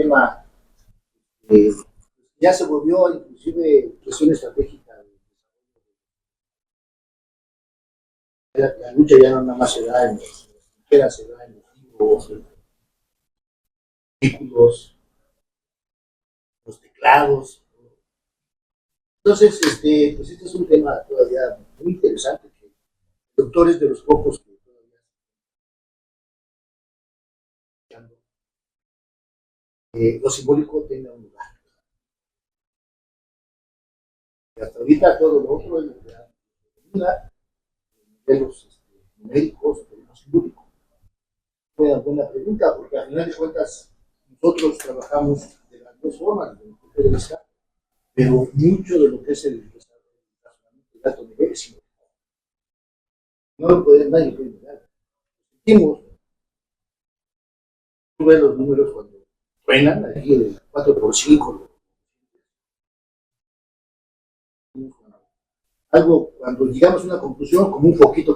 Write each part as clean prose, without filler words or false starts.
tema que ya se volvió inclusive cuestión estratégica. La lucha ya no nada más se da en los fronteras, se da en los libros, en los vehículos, los teclados. Entonces, pues este es un tema todavía muy interesante, que doctores de los pocos que todavía lo simbólico tenga un lugar. Y hasta ahorita todo lo otro es lo que ayuda de los médicos, de lo simbólico. Fue una buena pregunta, porque al final de cuentas nosotros trabajamos de las dos formas, desde el punto de vista, pero mucho de lo que es el alto nivel es simbólico. No lo pueden nadie puede negar. Sentimos, tú ves los números cuando suenan, aquí el 4x5, algo cuando llegamos a una conclusión como un poquito.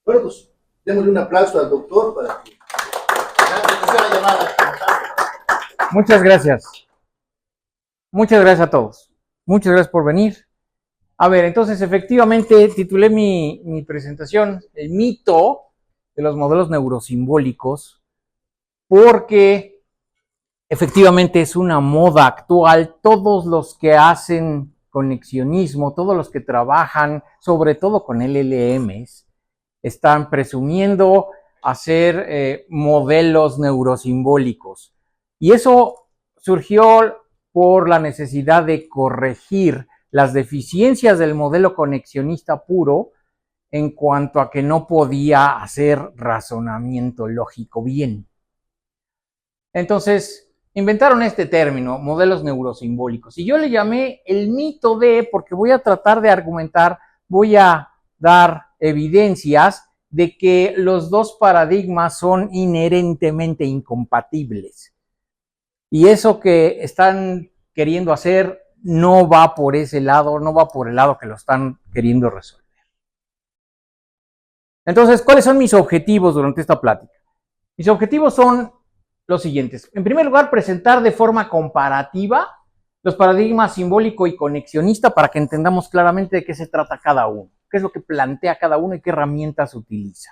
Bueno, pues démosle un aplauso al doctor para que la llamada. Muchas gracias. Muchas gracias a todos. Muchas gracias por venir. A ver, entonces efectivamente titulé mi presentación El mito de los modelos neurosimbólicos, porque efectivamente es una moda actual. Todos los que hacen conexionismo, todos los que trabajan, sobre todo con LLMs, están presumiendo hacer modelos neurosimbólicos. Y eso surgió por la necesidad de corregir las deficiencias del modelo conexionista puro en cuanto a que no podía hacer razonamiento lógico bien. Entonces, inventaron este término, modelos neurosimbólicos, y yo le llamé el mito de, porque voy a tratar de argumentar, voy a dar evidencias de que los dos paradigmas son inherentemente incompatibles. Y eso que están queriendo hacer no va por ese lado, no va por el lado que lo están queriendo resolver. Entonces, ¿cuáles son mis objetivos durante esta plática? Mis objetivos son los siguientes. En primer lugar, presentar de forma comparativa los paradigmas simbólico y conexionista para que entendamos claramente de qué se trata cada uno, qué es lo que plantea cada uno y qué herramientas utiliza.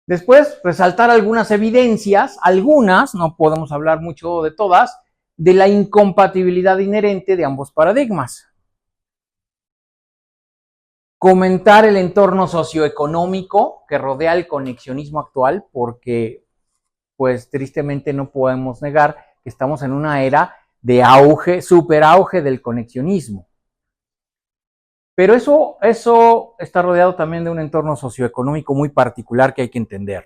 Después, resaltar algunas evidencias, algunas, no podemos hablar mucho de todas, de la incompatibilidad inherente de ambos paradigmas. Comentar el entorno socioeconómico que rodea el conexionismo actual, porque pues tristemente no podemos negar que estamos en una era de auge, superauge del conexionismo. Pero eso está rodeado también de un entorno socioeconómico muy particular que hay que entender.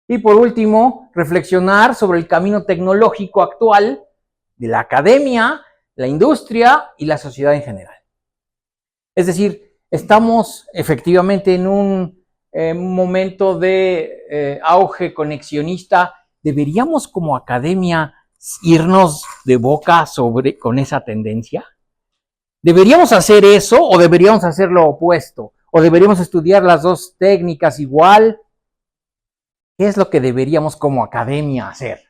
Y por último, reflexionar sobre el camino tecnológico actual de la academia, la industria y la sociedad en general. Es decir, estamos efectivamente en un momento de auge conexionista. ¿Deberíamos como academia irnos de boca con esa tendencia? ¿Deberíamos hacer eso o deberíamos hacer lo opuesto? ¿O deberíamos estudiar las dos técnicas igual? ¿Qué es lo que deberíamos como academia hacer?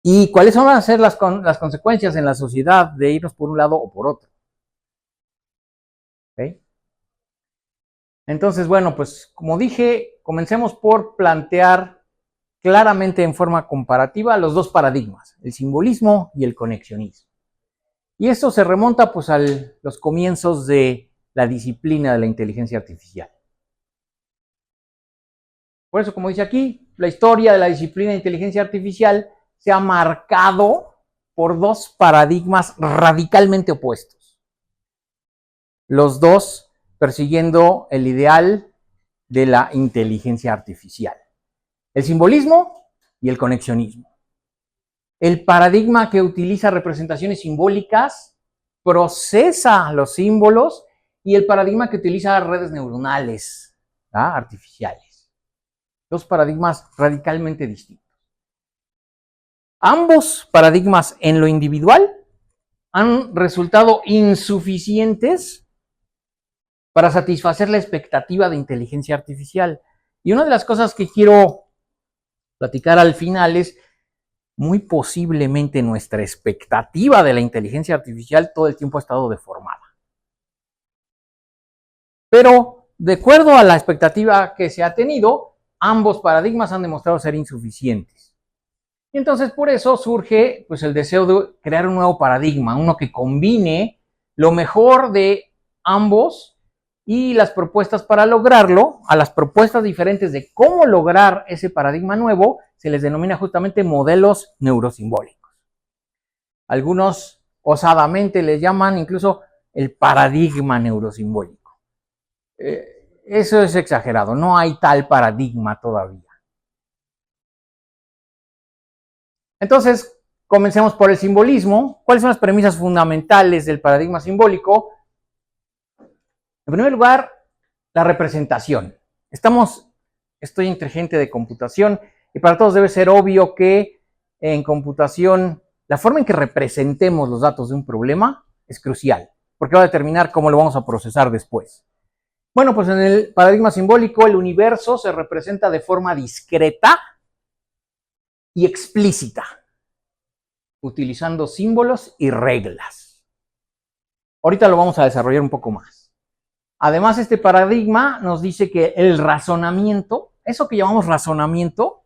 ¿Y cuáles van a ser las consecuencias en la sociedad de irnos por un lado o por otro? ¿Okay? Entonces, bueno, pues como dije, comencemos por plantear claramente en forma comparativa los dos paradigmas, el simbolismo y el conexionismo. Y esto se remonta pues a los comienzos de la disciplina de la inteligencia artificial. Por eso, como dice aquí, la historia de la disciplina de inteligencia artificial se ha marcado por dos paradigmas radicalmente opuestos. Los dos persiguiendo el ideal de la inteligencia artificial. El simbolismo y el conexionismo. El paradigma que utiliza representaciones simbólicas procesa los símbolos y el paradigma que utiliza redes neuronales artificiales. Dos paradigmas radicalmente distintos. Ambos paradigmas en lo individual han resultado insuficientes para satisfacer la expectativa de inteligencia artificial. Y una de las cosas que quiero platicar al final es, muy posiblemente nuestra expectativa de la inteligencia artificial todo el tiempo ha estado deformada. Pero, de acuerdo a la expectativa que se ha tenido, ambos paradigmas han demostrado ser insuficientes. Y entonces por eso surge pues, el deseo de crear un nuevo paradigma, uno que combine lo mejor de ambos y las propuestas para lograrlo, a las propuestas diferentes de cómo lograr ese paradigma nuevo, se les denomina justamente modelos neurosimbólicos. Algunos osadamente les llaman incluso el paradigma neurosimbólico. Eso es exagerado, no hay tal paradigma todavía. Entonces, comencemos por el simbolismo. ¿Cuáles son las premisas fundamentales del paradigma simbólico? En primer lugar, la representación. Estoy entre gente de computación y para todos debe ser obvio que en computación la forma en que representemos los datos de un problema es crucial, porque va a determinar cómo lo vamos a procesar después. Bueno, pues en el paradigma simbólico el universo se representa de forma discreta y explícita, utilizando símbolos y reglas. Ahorita lo vamos a desarrollar un poco más. Además, este paradigma nos dice que el razonamiento, eso que llamamos razonamiento,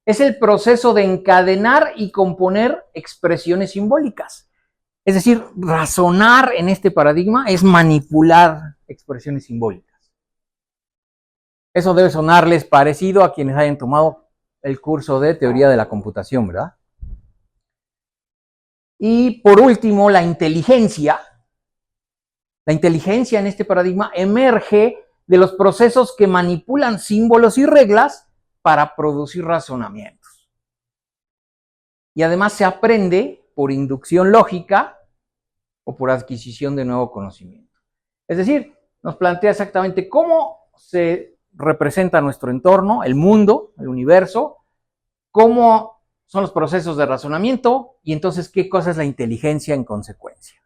es el proceso de encadenar y componer expresiones simbólicas. Es decir, razonar en este paradigma es manipular expresiones simbólicas. Eso debe sonarles parecido a quienes hayan tomado el curso de teoría de la computación, ¿verdad? Y por último, la inteligencia. La inteligencia en este paradigma emerge de los procesos que manipulan símbolos y reglas para producir razonamientos. Y además se aprende por inducción lógica o por adquisición de nuevo conocimiento. Es decir, nos plantea exactamente cómo se representa nuestro entorno, el mundo, el universo, cómo son los procesos de razonamiento y entonces qué cosa es la inteligencia en consecuencia.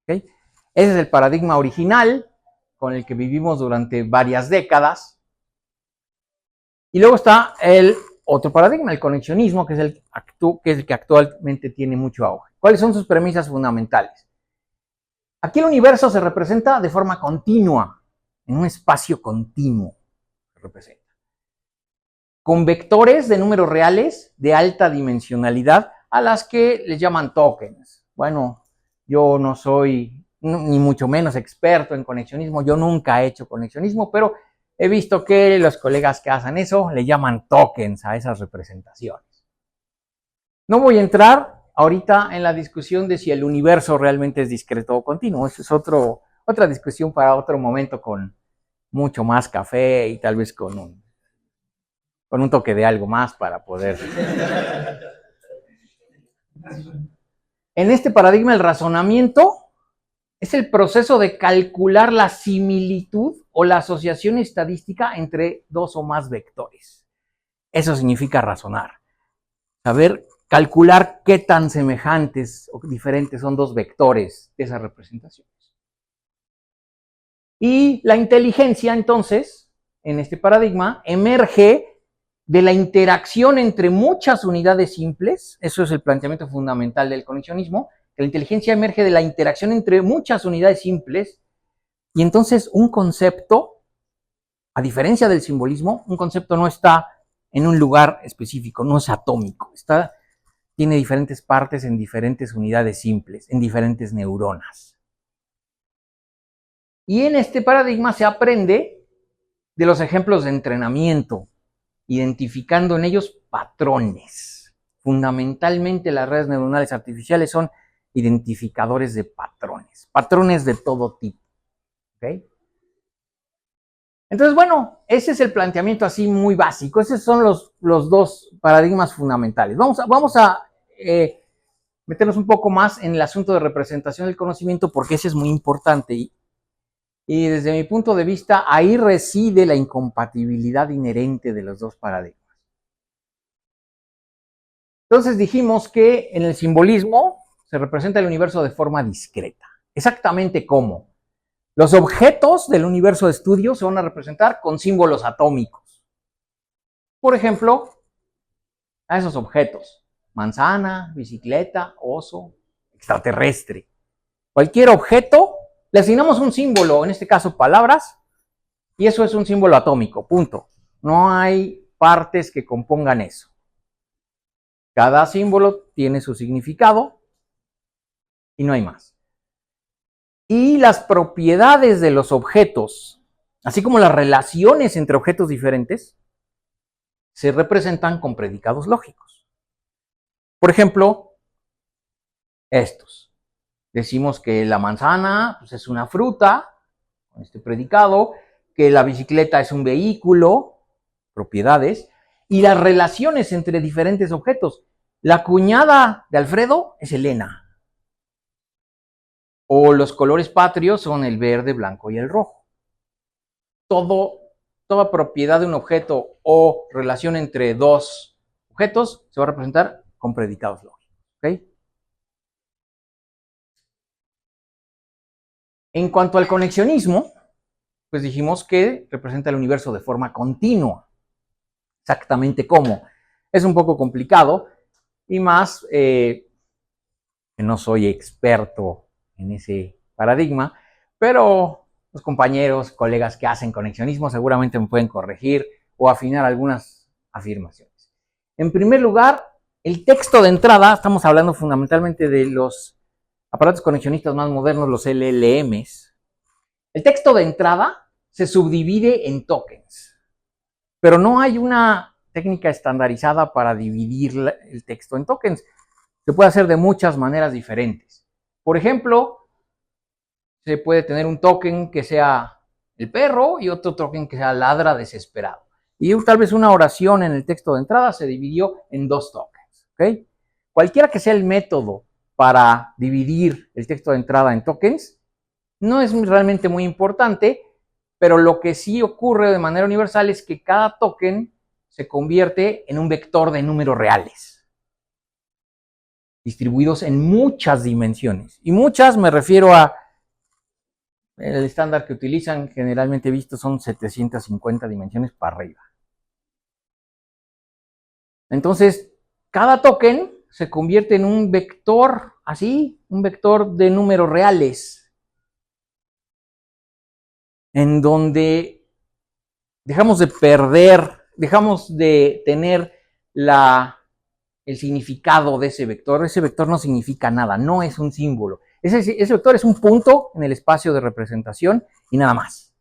¿Okay? Ese es el paradigma original con el que vivimos durante varias décadas. Y luego está el otro paradigma, el conexionismo, que es el que actualmente tiene mucho auge. ¿Cuáles son sus premisas fundamentales? Aquí el universo se representa de forma continua, en un espacio continuo se representa, con vectores de números reales de alta dimensionalidad a las que les llaman tokens. Bueno, yo no soy ni mucho menos experto en conexionismo, yo nunca he hecho conexionismo, pero he visto que los colegas que hacen eso le llaman tokens a esas representaciones. No voy a entrar ahorita en la discusión de si el universo realmente es discreto o continuo, eso es otra discusión para otro momento con mucho más café y tal vez con un toque de algo más para poder... En este paradigma el razonamiento es el proceso de calcular la similitud o la asociación estadística entre dos o más vectores. Eso significa razonar. Saber calcular qué tan semejantes o diferentes son dos vectores de esas representaciones. Y la inteligencia, entonces, en este paradigma, emerge de la interacción entre muchas unidades simples. Eso es el planteamiento fundamental del conexionismo. La inteligencia emerge de la interacción entre muchas unidades simples y entonces un concepto, a diferencia del simbolismo, un concepto no está en un lugar específico, no es atómico, tiene diferentes partes en diferentes unidades simples, en diferentes neuronas. Y en este paradigma se aprende de los ejemplos de entrenamiento, identificando en ellos patrones. Fundamentalmente las redes neuronales artificiales son identificadores de patrones de todo tipo. ¿Okay? Entonces, bueno, ese es el planteamiento así muy básico. Esos son los dos paradigmas fundamentales. Vamos a meternos un poco más en el asunto de representación del conocimiento porque ese es muy importante y desde mi punto de vista ahí reside la incompatibilidad inherente de los dos paradigmas. Entonces dijimos que en el simbolismo se representa el universo de forma discreta. ¿Exactamente cómo? Los objetos del universo de estudio se van a representar con símbolos atómicos. Por ejemplo, a esos objetos: manzana, bicicleta, oso, extraterrestre. Cualquier objeto, le asignamos un símbolo, en este caso palabras, y eso es un símbolo atómico, punto. No hay partes que compongan eso. Cada símbolo tiene su significado y no hay más. Y las propiedades de los objetos, así como las relaciones entre objetos diferentes, se representan con predicados lógicos. Por ejemplo, estos. Decimos que la manzana pues, es una fruta, con este predicado, que la bicicleta es un vehículo, propiedades, y las relaciones entre diferentes objetos. La cuñada de Alfredo es Elena. O los colores patrios son el verde, blanco y el rojo. Toda propiedad de un objeto o relación entre dos objetos se va a representar con predicados lógicos. ¿Okay? En cuanto al conexionismo, pues dijimos que representa el universo de forma continua. Exactamente cómo. Es un poco complicado y más que no soy experto en ese paradigma, pero los compañeros, colegas que hacen conexionismo seguramente me pueden corregir o afinar algunas afirmaciones. En primer lugar, el texto de entrada, estamos hablando fundamentalmente de los aparatos conexionistas más modernos, los LLMs. El texto de entrada se subdivide en tokens, pero no hay una técnica estandarizada para dividir el texto en tokens. Se puede hacer de muchas maneras diferentes. Por ejemplo, se puede tener un token que sea el perro y otro token que sea ladra desesperado. Y tal vez una oración en el texto de entrada se dividió en dos tokens. ¿Okay? Cualquiera que sea el método para dividir el texto de entrada en tokens, no es realmente muy importante, pero lo que sí ocurre de manera universal es que cada token se convierte en un vector de números reales, distribuidos en muchas dimensiones. Y muchas me refiero a el estándar que utilizan, generalmente visto, son 750 dimensiones para arriba. Entonces, cada token se convierte en un vector, así, un vector de números reales, en donde dejamos de perder, dejamos de tener el significado de ese vector. Ese vector no significa nada, no es un símbolo. Ese vector es un punto en el espacio de representación y nada más.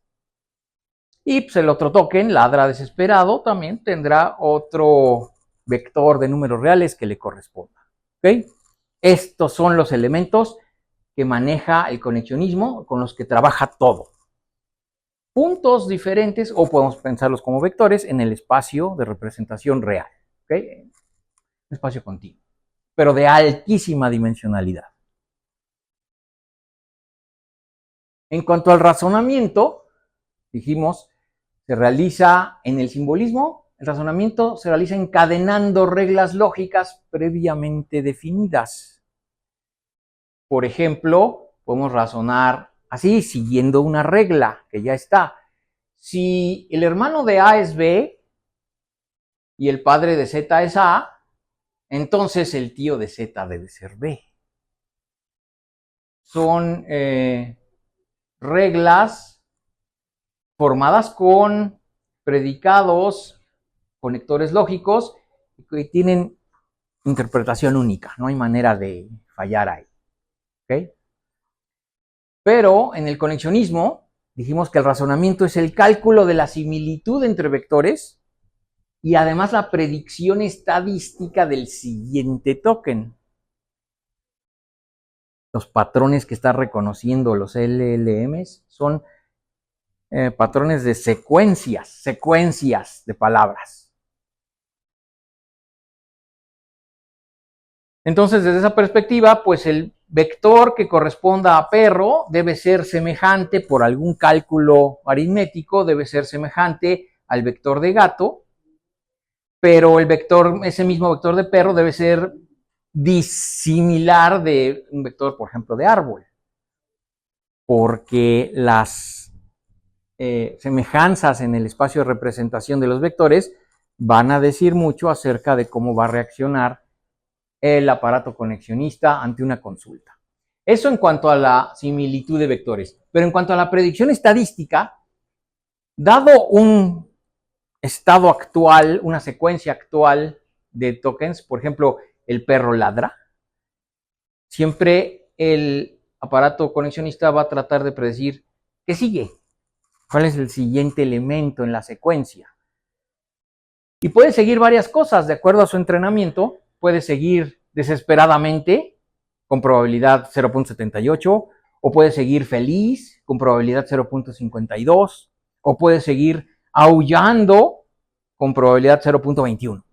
Y pues el otro token, ladra desesperado, también tendrá otro vector de números reales que le corresponda. ¿Okay? Estos son los elementos que maneja el conexionismo, con los que trabaja todo. Puntos diferentes, o podemos pensarlos como vectores, en el espacio de representación real. ¿Okay? Un espacio continuo, pero de altísima dimensionalidad. En cuanto al razonamiento, dijimos, se realiza en el simbolismo. El razonamiento se realiza encadenando reglas lógicas previamente definidas. Por ejemplo, podemos razonar así, siguiendo una regla que ya está. Si el hermano de A es B y el padre de Z es A, entonces el tío de Z debe ser B. Son reglas formadas con predicados, conectores lógicos, que tienen interpretación única. No hay manera de fallar ahí. ¿Okay? Pero en el conexionismo dijimos que el razonamiento es el cálculo de la similitud entre vectores y además la predicción estadística del siguiente token. Los patrones que están reconociendo los LLMs son patrones de secuencias de palabras. Entonces, desde esa perspectiva, pues el vector que corresponda a perro debe ser semejante, por algún cálculo aritmético, debe ser semejante al vector de gato, pero ese mismo vector de perro debe ser disimilar de un vector, por ejemplo, de árbol, porque las semejanzas en el espacio de representación de los vectores van a decir mucho acerca de cómo va a reaccionar el aparato conexionista ante una consulta. Eso en cuanto a la similitud de vectores. Pero en cuanto a la predicción estadística, dado un estado actual, una secuencia actual de tokens, por ejemplo, el perro ladra, siempre el aparato conexionista va a tratar de predecir qué sigue, cuál es el siguiente elemento en la secuencia. Y puede seguir varias cosas de acuerdo a su entrenamiento. Puede seguir desesperadamente con probabilidad 0.78, o puede seguir feliz con probabilidad 0.52, o puede seguir aullando con probabilidad 0.21.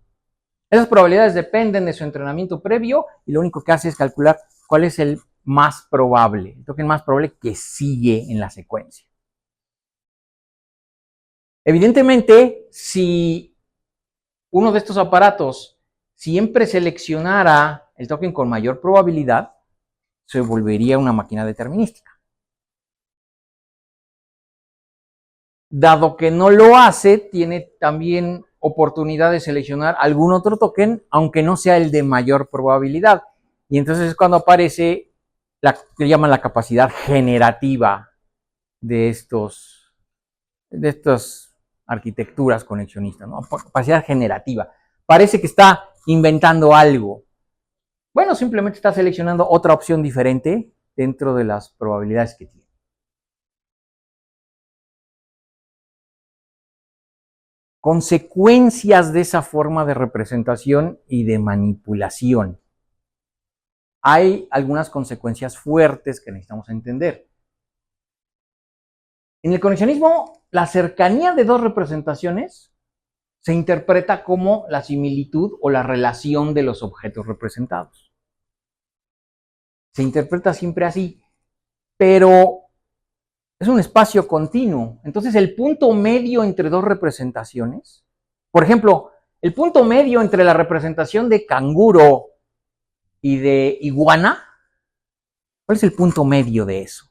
Esas probabilidades dependen de su entrenamiento previo y lo único que hace es calcular cuál es el más probable, el token más probable que sigue en la secuencia. Evidentemente, si uno de estos aparatos siempre seleccionara el token con mayor probabilidad, se volvería una máquina determinística. Dado que no lo hace, tiene también oportunidad de seleccionar algún otro token, aunque no sea el de mayor probabilidad. Y entonces es cuando aparece la que llaman la capacidad generativa de estas arquitecturas conexionistas, ¿no? Capacidad generativa. Parece que está inventando algo. Bueno, simplemente está seleccionando otra opción diferente dentro de las probabilidades que tiene. Consecuencias de esa forma de representación y de manipulación. Hay algunas consecuencias fuertes que necesitamos entender. En el conexionismo, la cercanía de dos representaciones se interpreta como la similitud o la relación de los objetos representados. Se interpreta siempre así, pero es un espacio continuo. Entonces, el punto medio entre dos representaciones, por ejemplo, el punto medio entre la representación de canguro y de iguana, ¿cuál es el punto medio de eso?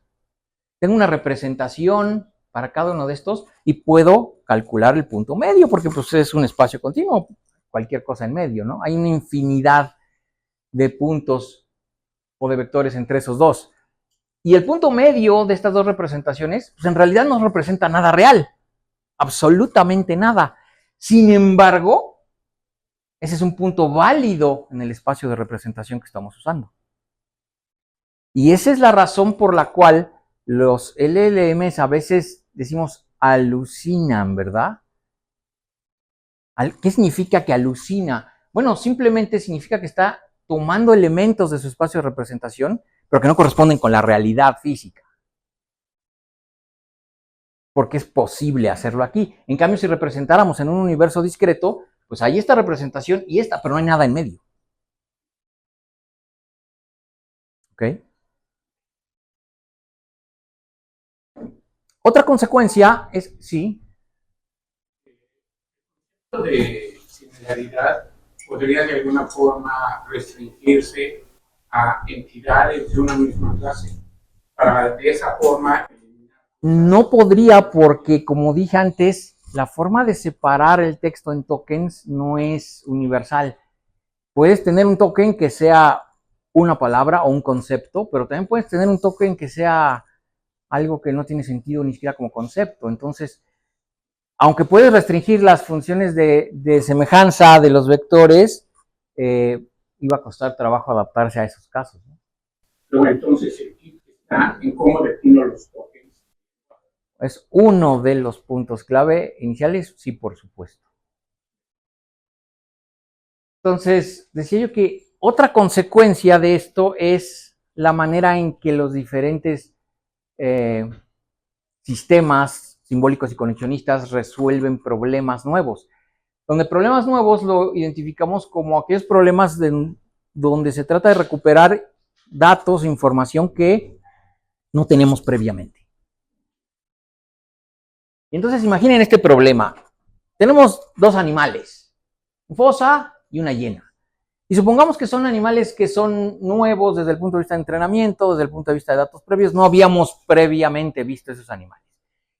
Tengo una representación para cada uno de estos y puedo calcular el punto medio porque pues, es un espacio continuo, cualquier cosa en medio, ¿no? Hay una infinidad de puntos o de vectores entre esos dos. Y el punto medio de estas dos representaciones, pues en realidad no representa nada real, absolutamente nada. Sin embargo, ese es un punto válido en el espacio de representación que estamos usando. Y esa es la razón por la cual los LLMs a veces decimos alucinan, ¿verdad? ¿Qué significa que alucina? Bueno, simplemente significa que está tomando elementos de su espacio de representación, pero que no corresponden con la realidad física. Porque es posible hacerlo aquí. En cambio, si representáramos en un universo discreto, pues hay esta representación y esta, pero no hay nada en medio. ¿Ok? Otra consecuencia es, sí. De similaridad podría de alguna forma restringirse a entidades de una misma clase para de esa forma. No podría porque, como dije antes, la forma de separar el texto en tokens no es universal. Puedes tener un token que sea una palabra o un concepto, pero también puedes tener un token que sea algo que no tiene sentido ni siquiera como concepto. Entonces, aunque puedes restringir las funciones de semejanza de los vectores, iba a costar trabajo adaptarse a esos casos, ¿no? Pero entonces el kit está en cómo defino los tokens. Es uno de los puntos clave iniciales, sí, por supuesto. Entonces, decía yo que otra consecuencia de esto es la manera en que los diferentes sistemas simbólicos y conexionistas resuelven problemas nuevos. Donde problemas nuevos lo identificamos como aquellos problemas donde se trata de recuperar datos, información que no tenemos previamente. Entonces imaginen este problema. Tenemos dos animales, un fosa y una hiena. Y supongamos que son animales que son nuevos desde el punto de vista de entrenamiento, desde el punto de vista de datos previos. No habíamos previamente visto esos animales.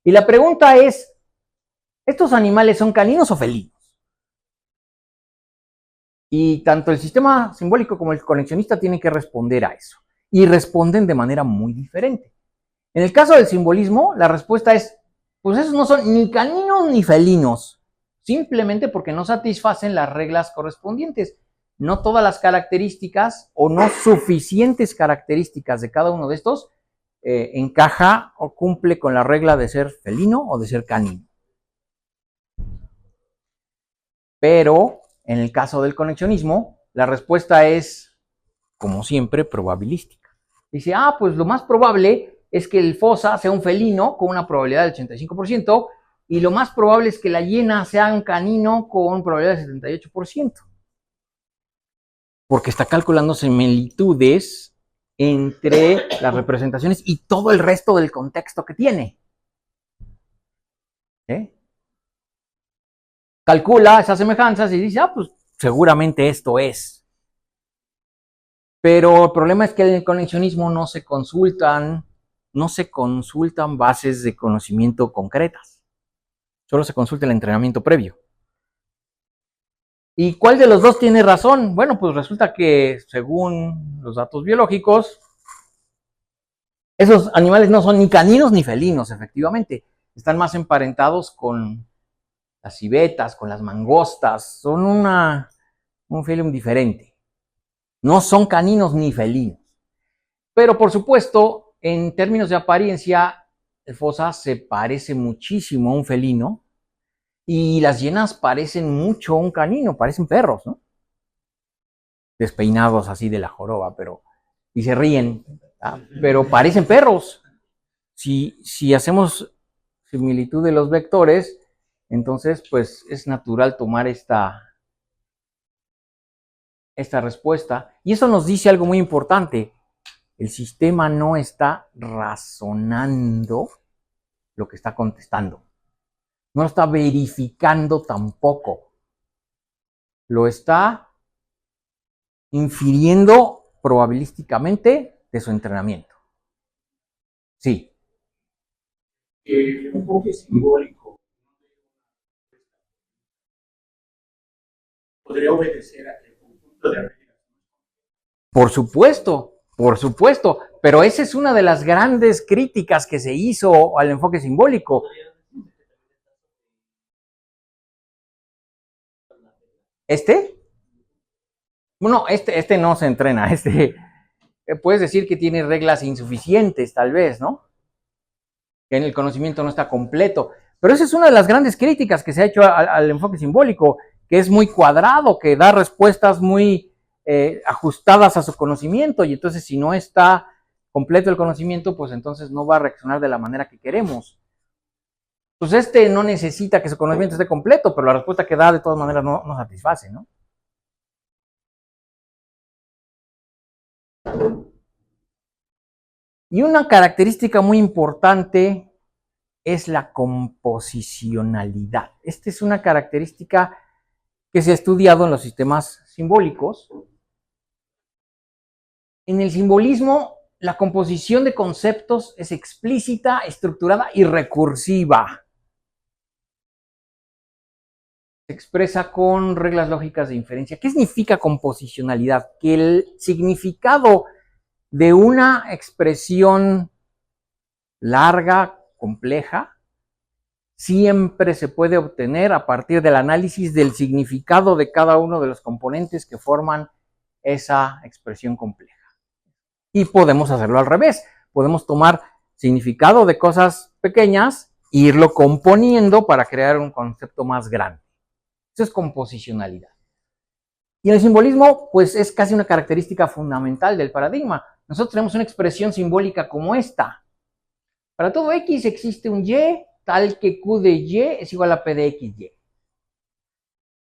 Y la pregunta es, ¿estos animales son caninos o felinos? Y tanto el sistema simbólico como el conexionista tienen que responder a eso. Y responden de manera muy diferente. En el caso del simbolismo, la respuesta es, pues esos no son ni caninos ni felinos, simplemente porque no satisfacen las reglas correspondientes. No todas las características o no suficientes características de cada uno de estos encaja o cumple con la regla de ser felino o de ser canino. Pero en el caso del conexionismo, la respuesta es, como siempre, probabilística. Dice, pues lo más probable es que el fosa sea un felino con una probabilidad del 85% y lo más probable es que la hiena sea un canino con probabilidad del 78%. Porque está calculando similitudes entre las representaciones y todo el resto del contexto que tiene. Calcula esas semejanzas y dice, pues seguramente esto es. Pero el problema es que en el conexionismo no se consultan bases de conocimiento concretas. Solo se consulta el entrenamiento previo. ¿Y cuál de los dos tiene razón? Bueno, pues resulta que según los datos biológicos, esos animales no son ni caninos ni felinos, efectivamente. Están más emparentados con las civetas, con las mangostas. Son un felium diferente. No son caninos ni felinos. Pero por supuesto, en términos de apariencia, el fosa se parece muchísimo a un felino y las hienas parecen mucho a un canino, parecen perros, ¿no? Despeinados así de la joroba, y se ríen, pero parecen perros. Si hacemos similitud de los vectores, entonces pues es natural tomar esta respuesta. Y eso nos dice algo muy importante. El sistema no está razonando lo que está contestando. No lo está verificando tampoco. Lo está infiriendo probabilísticamente de su entrenamiento. Sí. El enfoque simbólico podría obedecer al conjunto de reglas. Por supuesto, pero esa es una de las grandes críticas que se hizo al enfoque simbólico. Bueno, este no se entrena, puedes decir que tiene reglas insuficientes, tal vez, ¿no? Que en el conocimiento no está completo. Pero esa es una de las grandes críticas que se ha hecho al enfoque simbólico, que es muy cuadrado, que da respuestas muy ajustadas a su conocimiento, y entonces si no está completo el conocimiento, pues entonces no va a reaccionar de la manera que queremos. Pues no necesita que su conocimiento esté completo, pero la respuesta que da de todas maneras no satisface, ¿no? Y una característica muy importante es la composicionalidad. Esta es una característica que se ha estudiado en los sistemas simbólicos. En el simbolismo, la composición de conceptos es explícita, estructurada y recursiva. Se expresa con reglas lógicas de inferencia. ¿Qué significa composicionalidad? Que el significado de una expresión larga, compleja, siempre se puede obtener a partir del análisis del significado de cada uno de los componentes que forman esa expresión compleja. Y podemos hacerlo al revés. Podemos tomar significado de cosas pequeñas e irlo componiendo para crear un concepto más grande. Eso es composicionalidad. Y el simbolismo, pues es casi una característica fundamental del paradigma. Nosotros tenemos una expresión simbólica como esta. Para todo X existe un Y, tal que Q de Y es igual a P de XY.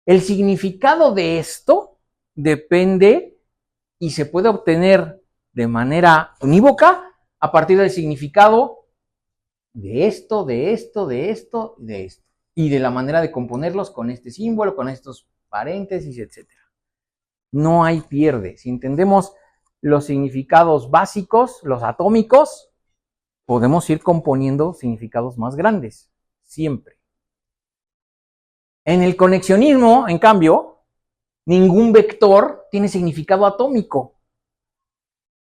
El significado de esto depende y se puede obtener de manera unívoca a partir del significado de esto, de esto, de esto, de esto. Y de la manera de componerlos con este símbolo, con estos paréntesis, etc. No hay pierde. Si entendemos los significados básicos, los atómicos, podemos ir componiendo significados más grandes, siempre. En el conexionismo, en cambio, ningún vector tiene significado atómico.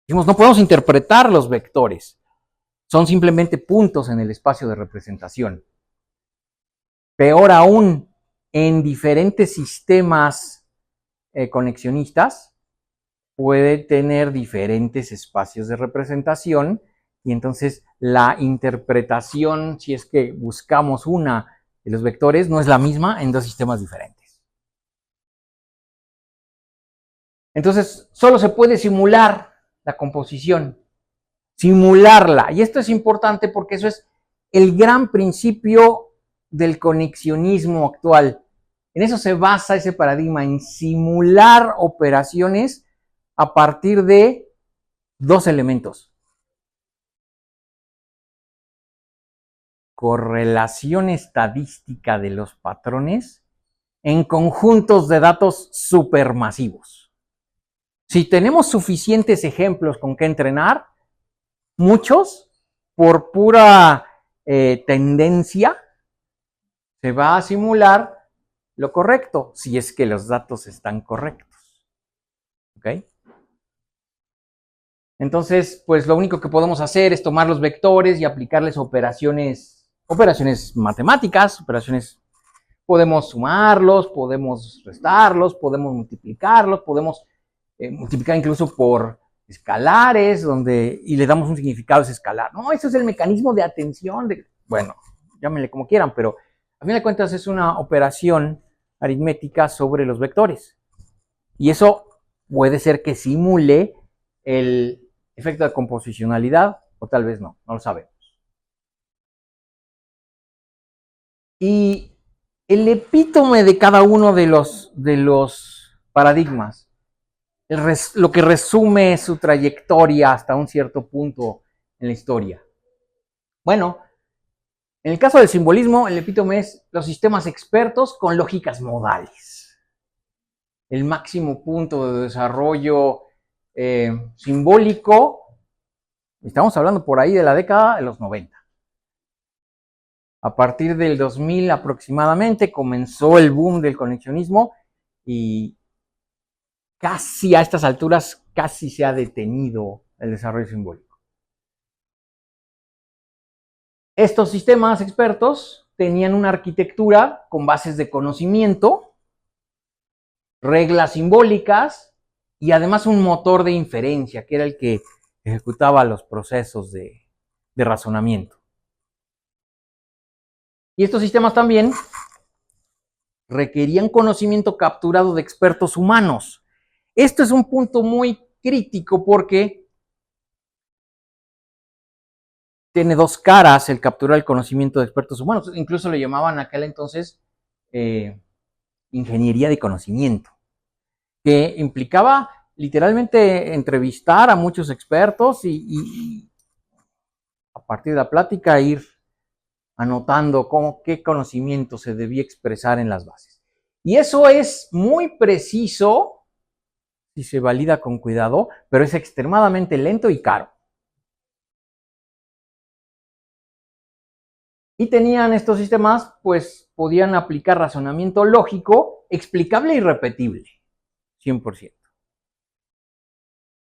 Dijimos, no podemos interpretar los vectores. Son simplemente puntos en el espacio de representación. Peor aún, en diferentes sistemas conexionistas, puede tener diferentes espacios de representación y entonces la interpretación, si es que buscamos una de los vectores, no es la misma en dos sistemas diferentes. Entonces, solo se puede simular la composición, simularla. Y esto es importante porque eso es el gran principio del conexionismo actual. En eso se basa ese paradigma, en simular operaciones a partir de dos elementos: correlación estadística de los patrones en conjuntos de datos supermasivos. Si tenemos suficientes ejemplos con que entrenar, muchos, por pura tendencia, se va a simular lo correcto, si es que los datos están correctos. ¿Ok? Entonces, pues lo único que podemos hacer es tomar los vectores y aplicarles operaciones matemáticas, podemos sumarlos, podemos restarlos, podemos multiplicarlos, podemos multiplicar incluso por escalares, y le damos un significado a ese escalar. No, eso es el mecanismo de atención, bueno, llámenle como quieran, pero a fin de cuentas es una operación aritmética sobre los vectores. Y eso puede ser que simule el efecto de composicionalidad, o tal vez no lo sabemos. Y el epítome de cada uno de los paradigmas, lo que resume su trayectoria hasta un cierto punto en la historia. Bueno, en el caso del simbolismo, el epítome es los sistemas expertos con lógicas modales. El máximo punto de desarrollo simbólico, estamos hablando por ahí de la década de los 90. A partir del 2000 aproximadamente comenzó el boom del conexionismo y casi a estas alturas casi se ha detenido el desarrollo simbólico. Estos sistemas expertos tenían una arquitectura con bases de conocimiento, reglas simbólicas y además un motor de inferencia, que era el que ejecutaba los procesos de razonamiento. Y estos sistemas también requerían conocimiento capturado de expertos humanos. Esto es un punto muy crítico porque tiene dos caras el capturar el conocimiento de expertos humanos. Incluso le llamaban en aquel entonces ingeniería de conocimiento, que implicaba literalmente entrevistar a muchos expertos y a partir de la plática ir anotando qué conocimiento se debía expresar en las bases. Y eso es muy preciso si se valida con cuidado, pero es extremadamente lento y caro. Y tenían estos sistemas, pues podían aplicar razonamiento lógico, explicable y repetible, 100%.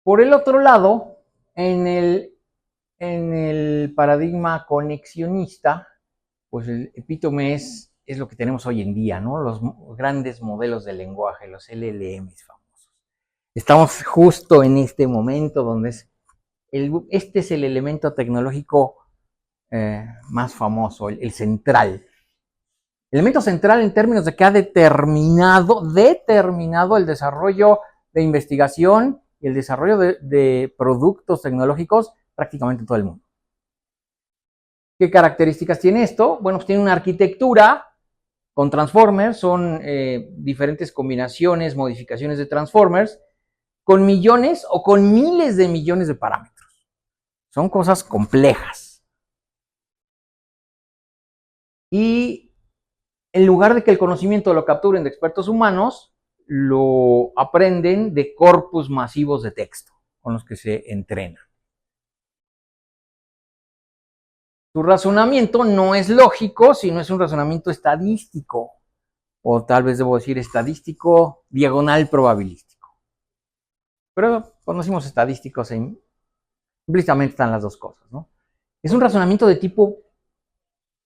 Por el otro lado, en el paradigma conexionista, pues el epítome es lo que tenemos hoy en día, ¿no? Los grandes modelos de lenguaje, los LLMs famosos. Estamos justo en este momento donde este es el elemento tecnológico más famoso, el central. El elemento central en términos de que ha determinado el desarrollo de investigación y el desarrollo de productos tecnológicos prácticamente en todo el mundo. ¿Qué características tiene esto? Bueno, pues tiene una arquitectura con transformers, son diferentes combinaciones, modificaciones de transformers, con millones o con miles de millones de parámetros. Son cosas complejas. Y en lugar de que el conocimiento lo capturen de expertos humanos, lo aprenden de corpus masivos de texto con los que se entrenan. Su razonamiento no es lógico, sino es un razonamiento estadístico. o tal vez debo decir estadístico, diagonal probabilístico. Pero conocimos estadísticos e implícitamente están las dos cosas, ¿no? Es un razonamiento de tipo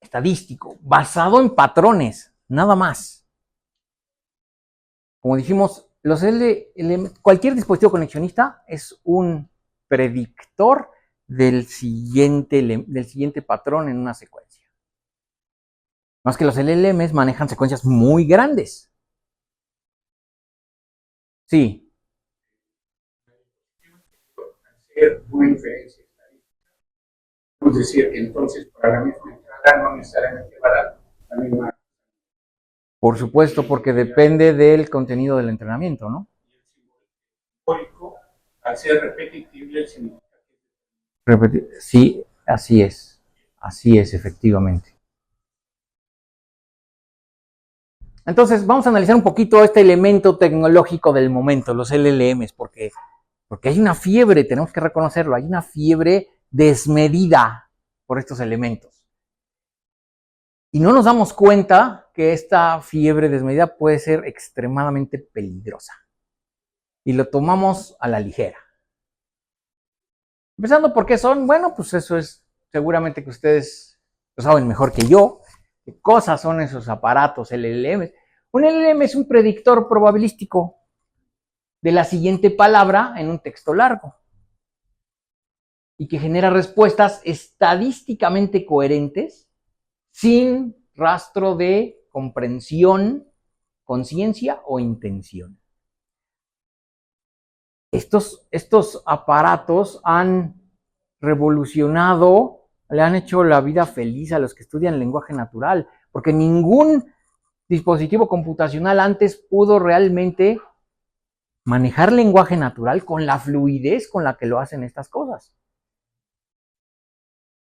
estadístico, basado en patrones, nada más. Como dijimos, cualquier dispositivo conexionista es un predictor del siguiente patrón en una secuencia. Más que los LLMs manejan secuencias muy grandes. Sí. Hacer una inferencia estadística. Es decir, entonces para la misma entrada no necesariamente va a dar la misma. Por supuesto, porque depende del contenido del entrenamiento, ¿no? Simbólico, al ser repetitivo, el significado. Sí, así es. Así es, efectivamente. Entonces, vamos a analizar un poquito este elemento tecnológico del momento, los LLMs, porque hay una fiebre, tenemos que reconocerlo, hay una fiebre desmedida por estos elementos. Y no nos damos cuenta que esta fiebre desmedida puede ser extremadamente peligrosa. Y lo tomamos a la ligera. Empezando por qué son, bueno, pues eso es seguramente que ustedes lo saben mejor que yo. ¿Qué cosas son esos aparatos LLM? Un LLM es un predictor probabilístico de la siguiente palabra en un texto largo y que genera respuestas estadísticamente coherentes sin rastro de comprensión, conciencia o intención. Estos aparatos han revolucionado, le han hecho la vida feliz a los que estudian lenguaje natural, porque ningún dispositivo computacional antes pudo realmente manejar lenguaje natural con la fluidez con la que lo hacen estas cosas.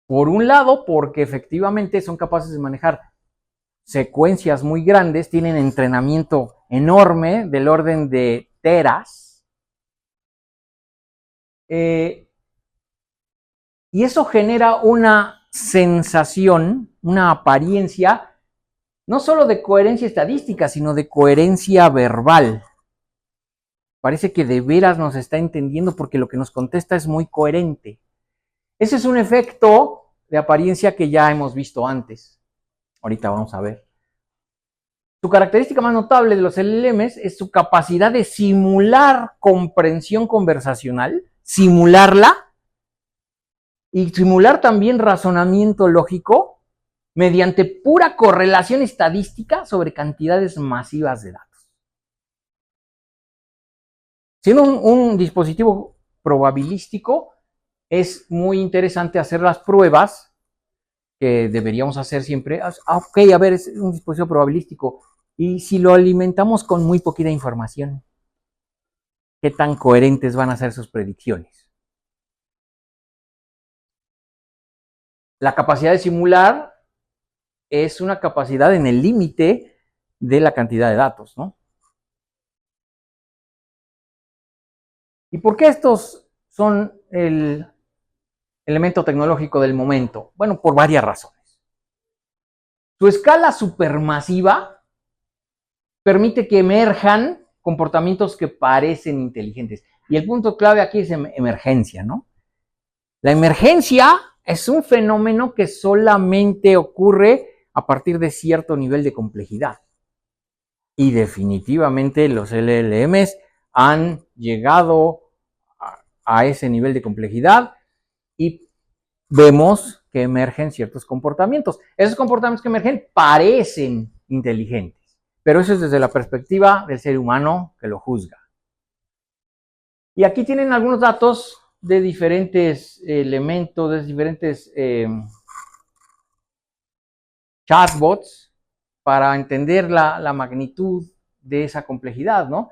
Por un lado, porque efectivamente son capaces de manejar secuencias muy grandes, tienen entrenamiento enorme del orden de teras, y eso genera una sensación, una apariencia, no solo de coherencia estadística, sino de coherencia verbal. Parece que de veras nos está entendiendo porque lo que nos contesta es muy coherente. Ese es un efecto de apariencia que ya hemos visto antes. Ahorita vamos a ver. Su característica más notable de los LLMs es su capacidad de simular comprensión conversacional, simularla, y simular también razonamiento lógico mediante pura correlación estadística sobre cantidades masivas de datos. Siendo un dispositivo probabilístico, es muy interesante hacer las pruebas que deberíamos hacer siempre. Ok, a ver, es un dispositivo probabilístico. Y si lo alimentamos con muy poquita información, ¿qué tan coherentes van a ser sus predicciones? La capacidad de simular es una capacidad en el límite de la cantidad de datos, ¿no? ¿Y por qué estos son el elemento tecnológico del momento? Bueno, por varias razones. Su escala supermasiva permite que emerjan comportamientos que parecen inteligentes. Y el punto clave aquí es emergencia, ¿no? La emergencia es un fenómeno que solamente ocurre a partir de cierto nivel de complejidad. Y definitivamente los LLMs han llegado a ese nivel de complejidad y vemos que emergen ciertos comportamientos. Esos comportamientos que emergen parecen inteligentes, pero eso es desde la perspectiva del ser humano que lo juzga. Y aquí tienen algunos datos de diferentes elementos, de diferentes chatbots para entender la magnitud de esa complejidad, ¿no?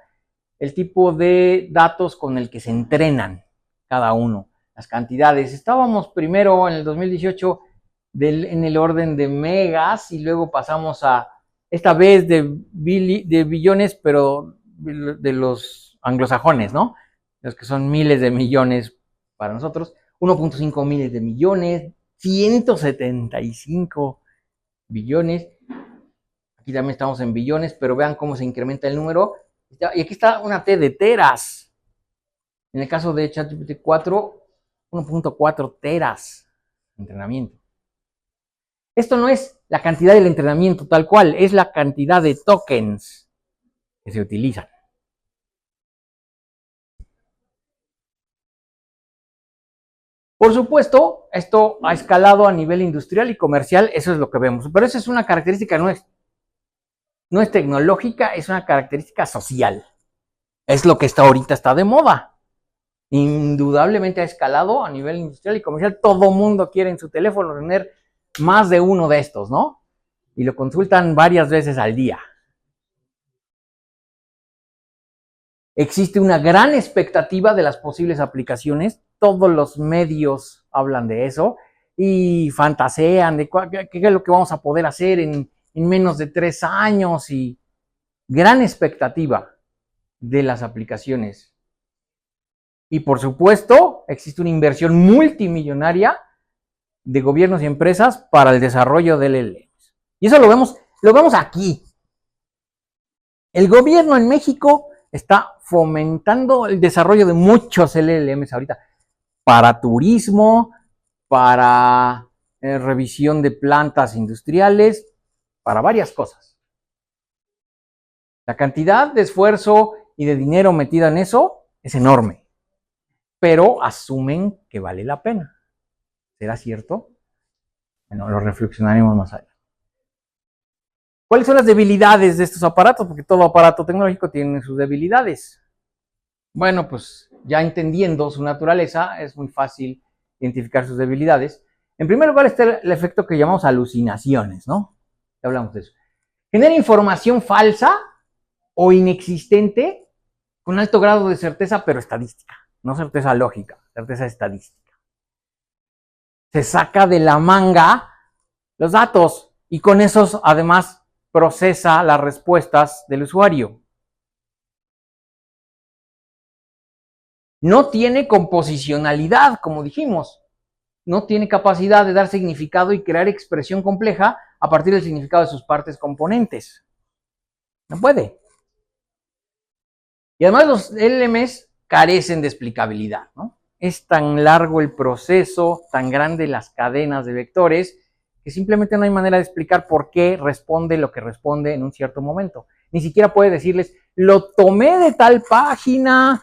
El tipo de datos con el que se entrenan cada uno, las cantidades. Estábamos primero en el 2018 en el orden de megas y luego pasamos a, esta vez de billones, pero de los anglosajones, ¿no? Los que son miles de millones para nosotros, 1.5 miles de millones, 175 billones. Aquí también estamos en billones, pero vean cómo se incrementa el número. Y aquí está una T de teras. En el caso de ChatGPT 4, 1.4 teras de entrenamiento. Esto no es la cantidad del entrenamiento tal cual, es la cantidad de tokens que se utilizan. Por supuesto, esto ha escalado a nivel industrial y comercial, eso es lo que vemos. Pero esa es una característica, no es tecnológica, es una característica social. Es lo que está de moda. Indudablemente ha escalado a nivel industrial y comercial. Todo mundo quiere en su teléfono tener más de uno de estos, ¿no? Y lo consultan varias veces al día. Existe una gran expectativa de las posibles aplicaciones. Todos los medios hablan de eso y fantasean de qué es lo que vamos a poder hacer en menos de 3 años y gran expectativa de las aplicaciones. Y por supuesto, existe una inversión multimillonaria de gobiernos y empresas para el desarrollo del LLMs. Y eso lo vemos aquí. El gobierno en México está fomentando el desarrollo de muchos LLMs ahorita para turismo, para revisión de plantas industriales, para varias cosas. La cantidad de esfuerzo y de dinero metida en eso es enorme, pero asumen que vale la pena. ¿Será cierto? Bueno, lo reflexionaremos más allá. ¿Cuáles son las debilidades de estos aparatos? Porque todo aparato tecnológico tiene sus debilidades. Bueno, pues ya entendiendo su naturaleza, es muy fácil identificar sus debilidades. En primer lugar está el efecto que llamamos alucinaciones, ¿no? Ya hablamos de eso. Genera información falsa o inexistente con alto grado de certeza, pero estadística. No certeza lógica, certeza estadística. Se saca de la manga los datos y con esos además procesa las respuestas del usuario. No tiene composicionalidad, como dijimos. No tiene capacidad de dar significado y crear expresión compleja a partir del significado de sus partes componentes. No puede. Y además los LLMs carecen de explicabilidad, ¿no? Es tan largo el proceso, tan grande las cadenas de vectores, que simplemente no hay manera de explicar por qué responde lo que responde en un cierto momento. Ni siquiera puede decirles, lo tomé de tal página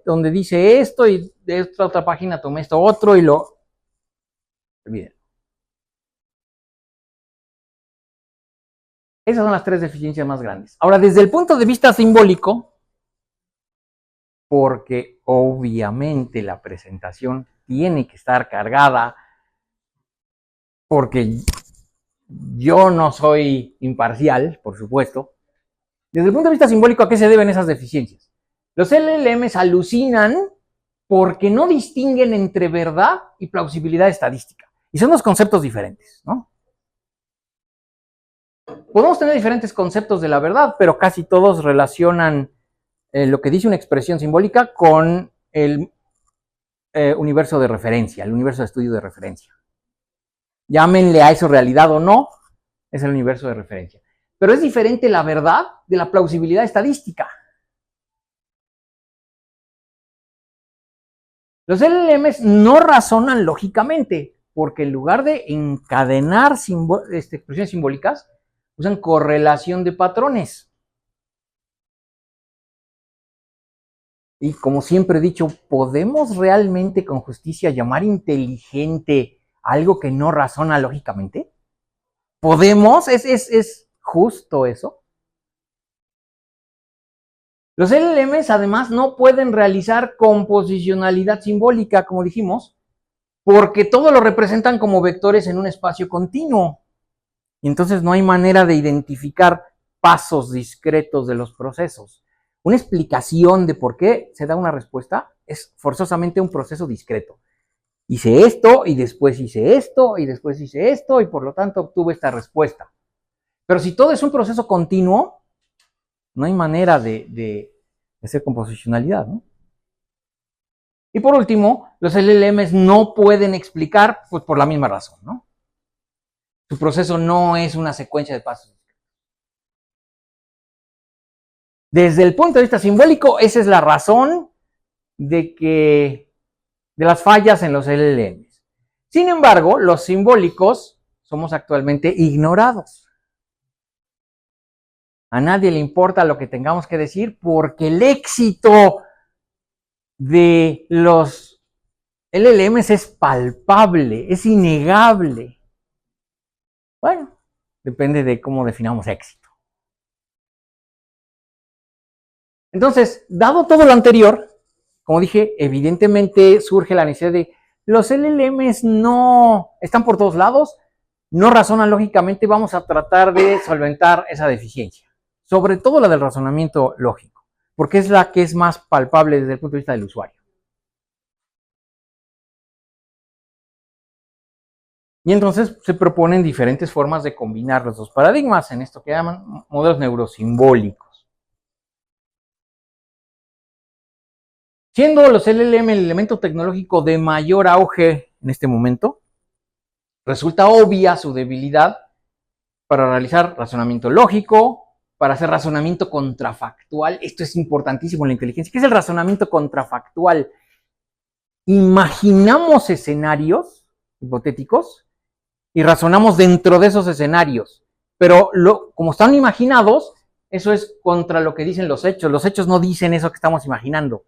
donde dice esto y de esta otra página tomé esto otro y lo... Olviden. Esas son las 3 deficiencias más grandes. Ahora, desde el punto de vista simbólico, porque obviamente la presentación tiene que estar cargada, porque yo no soy imparcial, por supuesto. Desde el punto de vista simbólico, ¿a qué se deben esas deficiencias? Los LLMs alucinan porque no distinguen entre verdad y plausibilidad estadística. Y son dos conceptos diferentes, ¿no? Podemos tener diferentes conceptos de la verdad, pero casi todos relacionan lo que dice una expresión simbólica con el universo de referencia, el universo de estudio de referencia. Llámenle a eso realidad o no, es el universo de referencia. Pero es diferente la verdad de la plausibilidad estadística. Los LLMs no razonan lógicamente, porque en lugar de encadenar expresiones simbólicas, usan correlación de patrones. Y como siempre he dicho, ¿podemos realmente con justicia llamar inteligente algo que no razona lógicamente? ¿Podemos? ¿Es justo eso? Los LLMs además no pueden realizar composicionalidad simbólica, como dijimos, porque todo lo representan como vectores en un espacio continuo. Y entonces no hay manera de identificar pasos discretos de los procesos. Una explicación de por qué se da una respuesta es forzosamente un proceso discreto. Hice esto y después hice esto y después hice esto y por lo tanto obtuve esta respuesta. Pero si todo es un proceso continuo, no hay manera de hacer composicionalidad, ¿no? Y por último, los LLMs no pueden explicar, pues por la misma razón, ¿no? Su proceso no es una secuencia de pasos. Desde el punto de vista simbólico, esa es la razón de las fallas en los LLMs. Sin embargo, los simbólicos somos actualmente ignorados. A nadie le importa lo que tengamos que decir porque el éxito de los LLMs es palpable, es innegable. Bueno, depende de cómo definamos éxito. Entonces, dado todo lo anterior, como dije, evidentemente surge la necesidad de los LLMs no están por todos lados, no razonan lógicamente, vamos a tratar de solventar esa deficiencia, sobre todo la del razonamiento lógico, porque es la que es más palpable desde el punto de vista del usuario. Y entonces se proponen diferentes formas de combinar los dos paradigmas en esto que llaman modelos neurosimbólicos. Siendo los LLM el elemento tecnológico de mayor auge en este momento, resulta obvia su debilidad para realizar razonamiento lógico, para hacer razonamiento contrafactual. Esto es importantísimo en la inteligencia. ¿Qué es el razonamiento contrafactual? Imaginamos escenarios hipotéticos y razonamos dentro de esos escenarios, pero como están imaginados, eso es contra lo que dicen los hechos. Los hechos no dicen eso que estamos imaginando.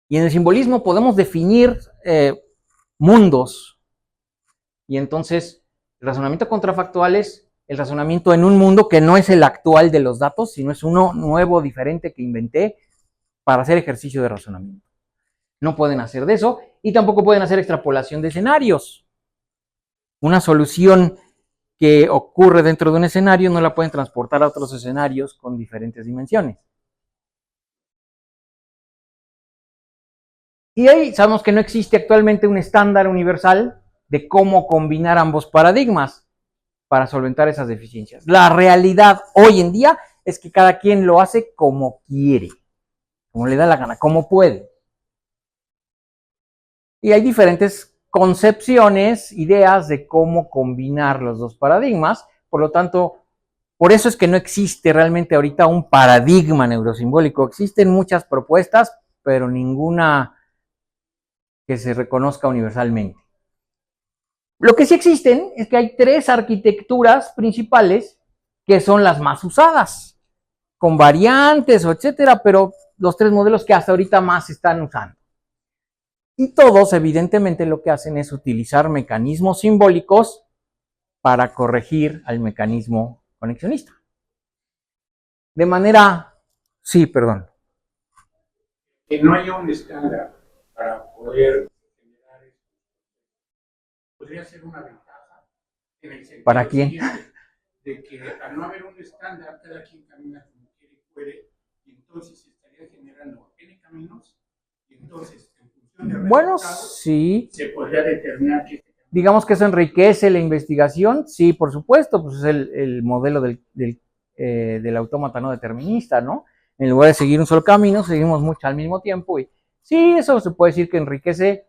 Y en el simbolismo podemos definir mundos. Y entonces, el razonamiento contrafactual es el razonamiento en un mundo que no es el actual de los datos, sino es uno nuevo, diferente, que inventé para hacer ejercicio de razonamiento. No pueden hacer de eso y tampoco pueden hacer extrapolación de escenarios. Una solución que ocurre dentro de un escenario no la pueden transportar a otros escenarios con diferentes dimensiones. Y ahí sabemos que no existe actualmente un estándar universal de cómo combinar ambos paradigmas para solventar esas deficiencias. La realidad hoy en día es que cada quien lo hace como quiere, como le da la gana, como puede. Y hay diferentes concepciones, ideas de cómo combinar los dos paradigmas. Por lo tanto, por eso es que no existe realmente ahorita un paradigma neurosimbólico. Existen muchas propuestas, pero ninguna que se reconozca universalmente. Lo que sí existen es que hay tres arquitecturas principales que son las más usadas, con variantes o etcétera, pero los tres modelos que hasta ahorita más se están usando. Y todos, evidentemente, lo que hacen es utilizar mecanismos simbólicos para corregir al mecanismo conexionista. De manera, sí, perdón. Que no haya un estándar para poder generar esto, podría ser una ventaja en el sentido ¿Para quién? siguiente, de que al no haber un estándar, cada quien camina como quiere y puede, y entonces se estaría generando N caminos, y entonces, en función de Bueno, resultados, sí. se podría determinar que Digamos que eso enriquece la investigación, sí, por supuesto, pues es el modelo del autómata no determinista, ¿no? En lugar de seguir un solo camino, seguimos mucho al mismo tiempo y sí, eso se puede decir que enriquece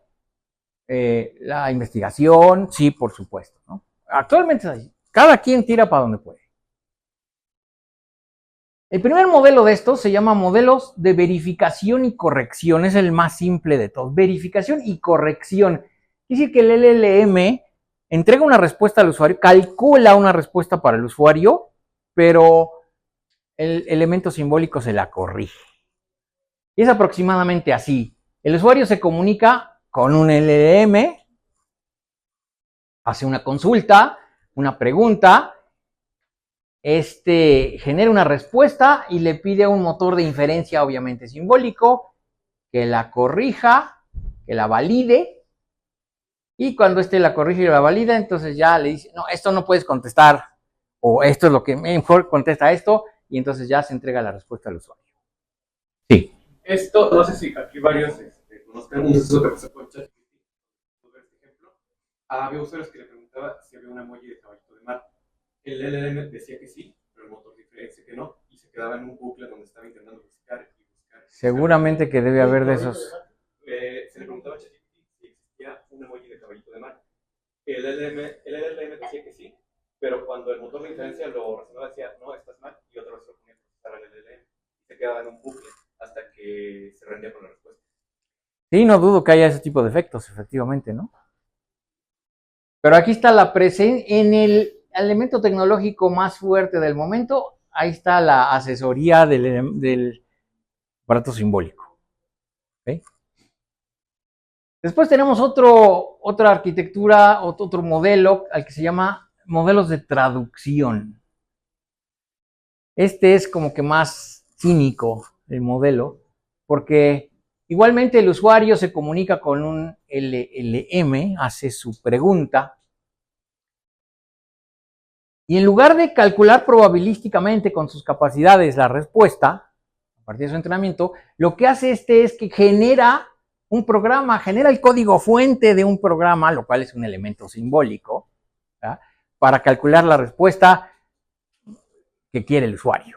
la investigación, sí, por supuesto, ¿no? Actualmente es así, cada quien tira para donde puede. El primer modelo de estos se llama modelos de verificación y corrección, es el más simple de todos, verificación y corrección. Quiere decir que el LLM entrega una respuesta al usuario, calcula una respuesta para el usuario, pero el elemento simbólico se la corrige. Y es aproximadamente así. El usuario se comunica con un LLM, hace una consulta, una pregunta, genera una respuesta y le pide a un motor de inferencia, obviamente simbólico, que la corrija, que la valide. Y cuando la corrige y la valida, entonces ya le dice, no, esto no puedes contestar, o esto es lo que mejor contesta esto, y entonces ya se entrega la respuesta al usuario. Sí. Esto, no sé si aquí varios conozcan un uso que pasó con ChatGPT. Este ejemplo, había usuarios que le preguntaba si había un emoji de caballito de mar. El LLM decía que sí, pero el motor dice que no, y se quedaba en un bucle donde estaba intentando buscar y buscar. Seguramente que debe haber de esos. Se le preguntaba a ChatGPT si existía un emoji de caballito de mar. El LLM decía que sí, pero cuando el motor de inferencia lo razonaba decía, no, estás mal, y otra vez lo ponía a procesar al LLM. Y se quedaba en un bucle hasta que se rendía con la respuesta. Sí, no dudo que haya ese tipo de efectos, efectivamente, ¿no? Pero aquí está la presencia, en el elemento tecnológico más fuerte del momento, ahí está la asesoría del aparato simbólico. ¿Okay? Después tenemos otra arquitectura, otro modelo, al que se llama modelos de traducción. Este es como que más cínico el modelo, porque igualmente el usuario se comunica con un LLM, hace su pregunta, y en lugar de calcular probabilísticamente con sus capacidades la respuesta, a partir de su entrenamiento, lo que hace es que genera un programa, genera el código fuente de un programa, lo cual es un elemento simbólico, ¿verdad? Para calcular la respuesta que quiere el usuario.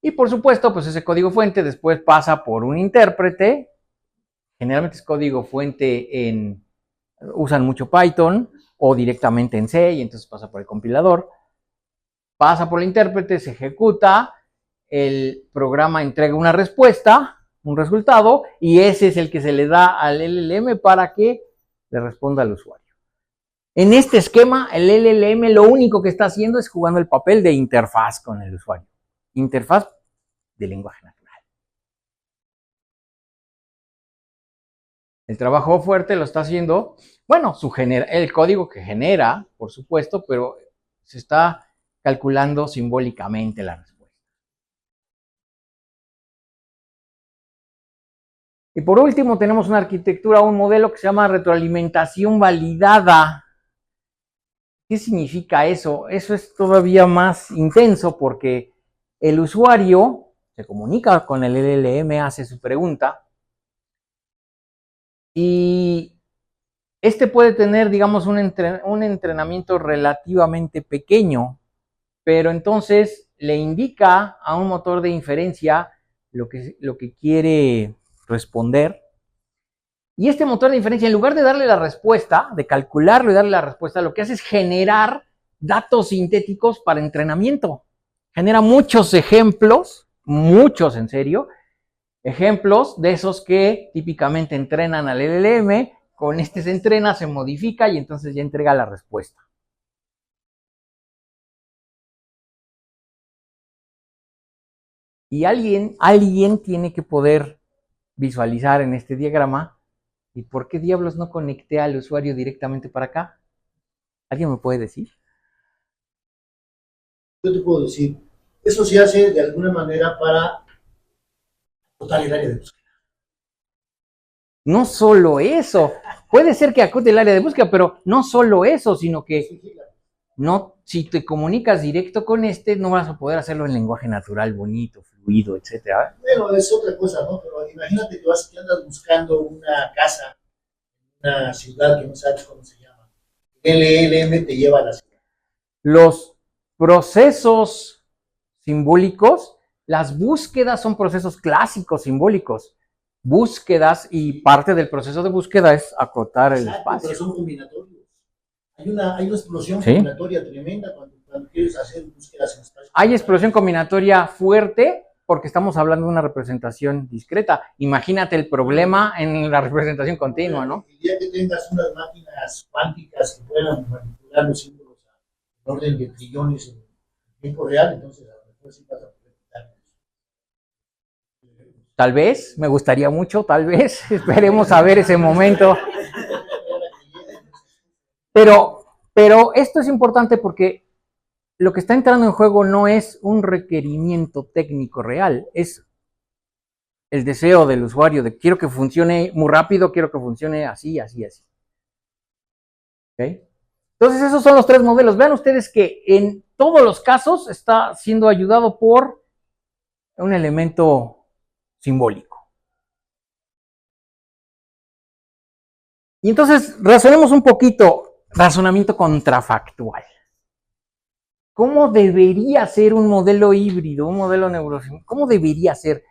Y por supuesto, pues ese código fuente después pasa por un intérprete, generalmente es código fuente usan mucho Python o directamente en C y entonces pasa por el compilador, pasa por el intérprete, se ejecuta, el programa entrega una respuesta, un resultado, y ese es el que se le da al LLM para que le responda al usuario. En este esquema, el LLM lo único que está haciendo es jugando el papel de interfaz con el usuario. Interfaz de lenguaje natural. El trabajo fuerte lo está haciendo, bueno, el código que genera, por supuesto, pero se está calculando simbólicamente la respuesta. Y por último tenemos una arquitectura, un modelo que se llama retroalimentación validada. ¿Qué significa eso? Eso es todavía más intenso porque el usuario se comunica con el LLM, hace su pregunta y este puede tener, digamos, un entrenamiento relativamente pequeño, pero entonces le indica a un motor de inferencia lo que quiere responder. Y este motor de inferencia, en lugar de darle la respuesta, de calcularlo y darle la respuesta, lo que hace es generar datos sintéticos para entrenamiento. Genera muchos ejemplos, muchos en serio, ejemplos de esos que típicamente entrenan al LLM, con este se entrena, se modifica y entonces ya entrega la respuesta. Y alguien tiene que poder visualizar en este diagrama, ¿y por qué diablos no conecté al usuario directamente para acá? ¿Alguien me puede decir? Yo te puedo decir, eso se hace de alguna manera para acotar el área de búsqueda. No solo eso, puede ser que acote el área de búsqueda, pero no solo eso, sino que no, si te comunicas directo con no vas a poder hacerlo en lenguaje natural, bonito, fluido, etcétera. Bueno, es otra cosa, ¿no? Pero imagínate que andas buscando una casa, una ciudad que no sabes cómo se llama. El LLM te lleva a la ciudad. Los procesos simbólicos, las búsquedas son procesos clásicos simbólicos. Búsquedas y parte del proceso de búsqueda es acotar el espacio. Pero son combinatorios. Hay una explosión combinatoria tremenda cuando quieres hacer búsquedas en espacio. Hay explosión combinatoria fuerte porque estamos hablando de una representación discreta. Imagínate el problema en la representación continua, ¿no? El día que tengas unas máquinas cuánticas que puedan manipular los símbolos en orden de trillones en tiempo real, entonces a lo mejor sí vas a poder quitar eso. Tal vez, me gustaría mucho, tal vez, esperemos a ver ese momento. Pero esto es importante porque lo que está entrando en juego no es un requerimiento técnico real, es el deseo del usuario de quiero que funcione muy rápido, quiero que funcione así, así, así. ¿Okay? Entonces esos son los tres modelos. Vean ustedes que en todos los casos está siendo ayudado por un elemento simbólico. Y entonces razonemos un poquito, razonamiento contrafactual. ¿Cómo debería ser un modelo híbrido, un modelo neurosimbólico? ¿Cómo debería ser?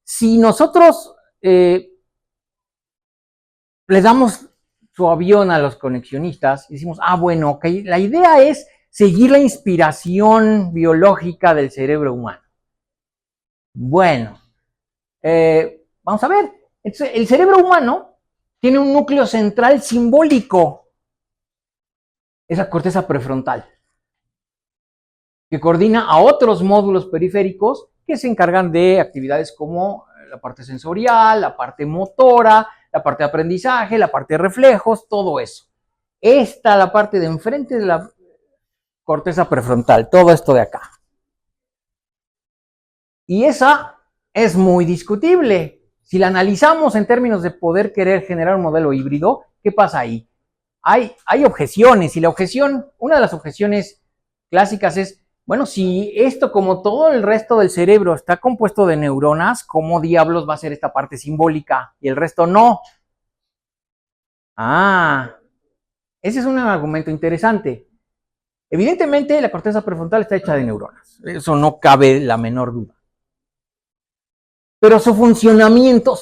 Si nosotros le damos su avión a los conexionistas y decimos, bueno, ok, la idea es seguir la inspiración biológica del cerebro humano. Bueno, vamos a ver. Entonces, el cerebro humano tiene un núcleo central simbólico, es la corteza prefrontal, que coordina a otros módulos periféricos que se encargan de actividades como la parte sensorial, la parte motora, la parte de aprendizaje, la parte de reflejos, todo eso. Esta es la parte de enfrente de la corteza prefrontal, todo esto de acá. Y esa es muy discutible. Si la analizamos en términos de poder querer generar un modelo híbrido, ¿qué pasa ahí? Hay objeciones, y la objeción, una de las objeciones clásicas es, bueno, si esto como todo el resto del cerebro está compuesto de neuronas, ¿cómo diablos va a ser esta parte simbólica y el resto no? Ese es un argumento interesante. Evidentemente la corteza prefrontal está hecha de neuronas, eso no cabe la menor duda. Pero su funcionamiento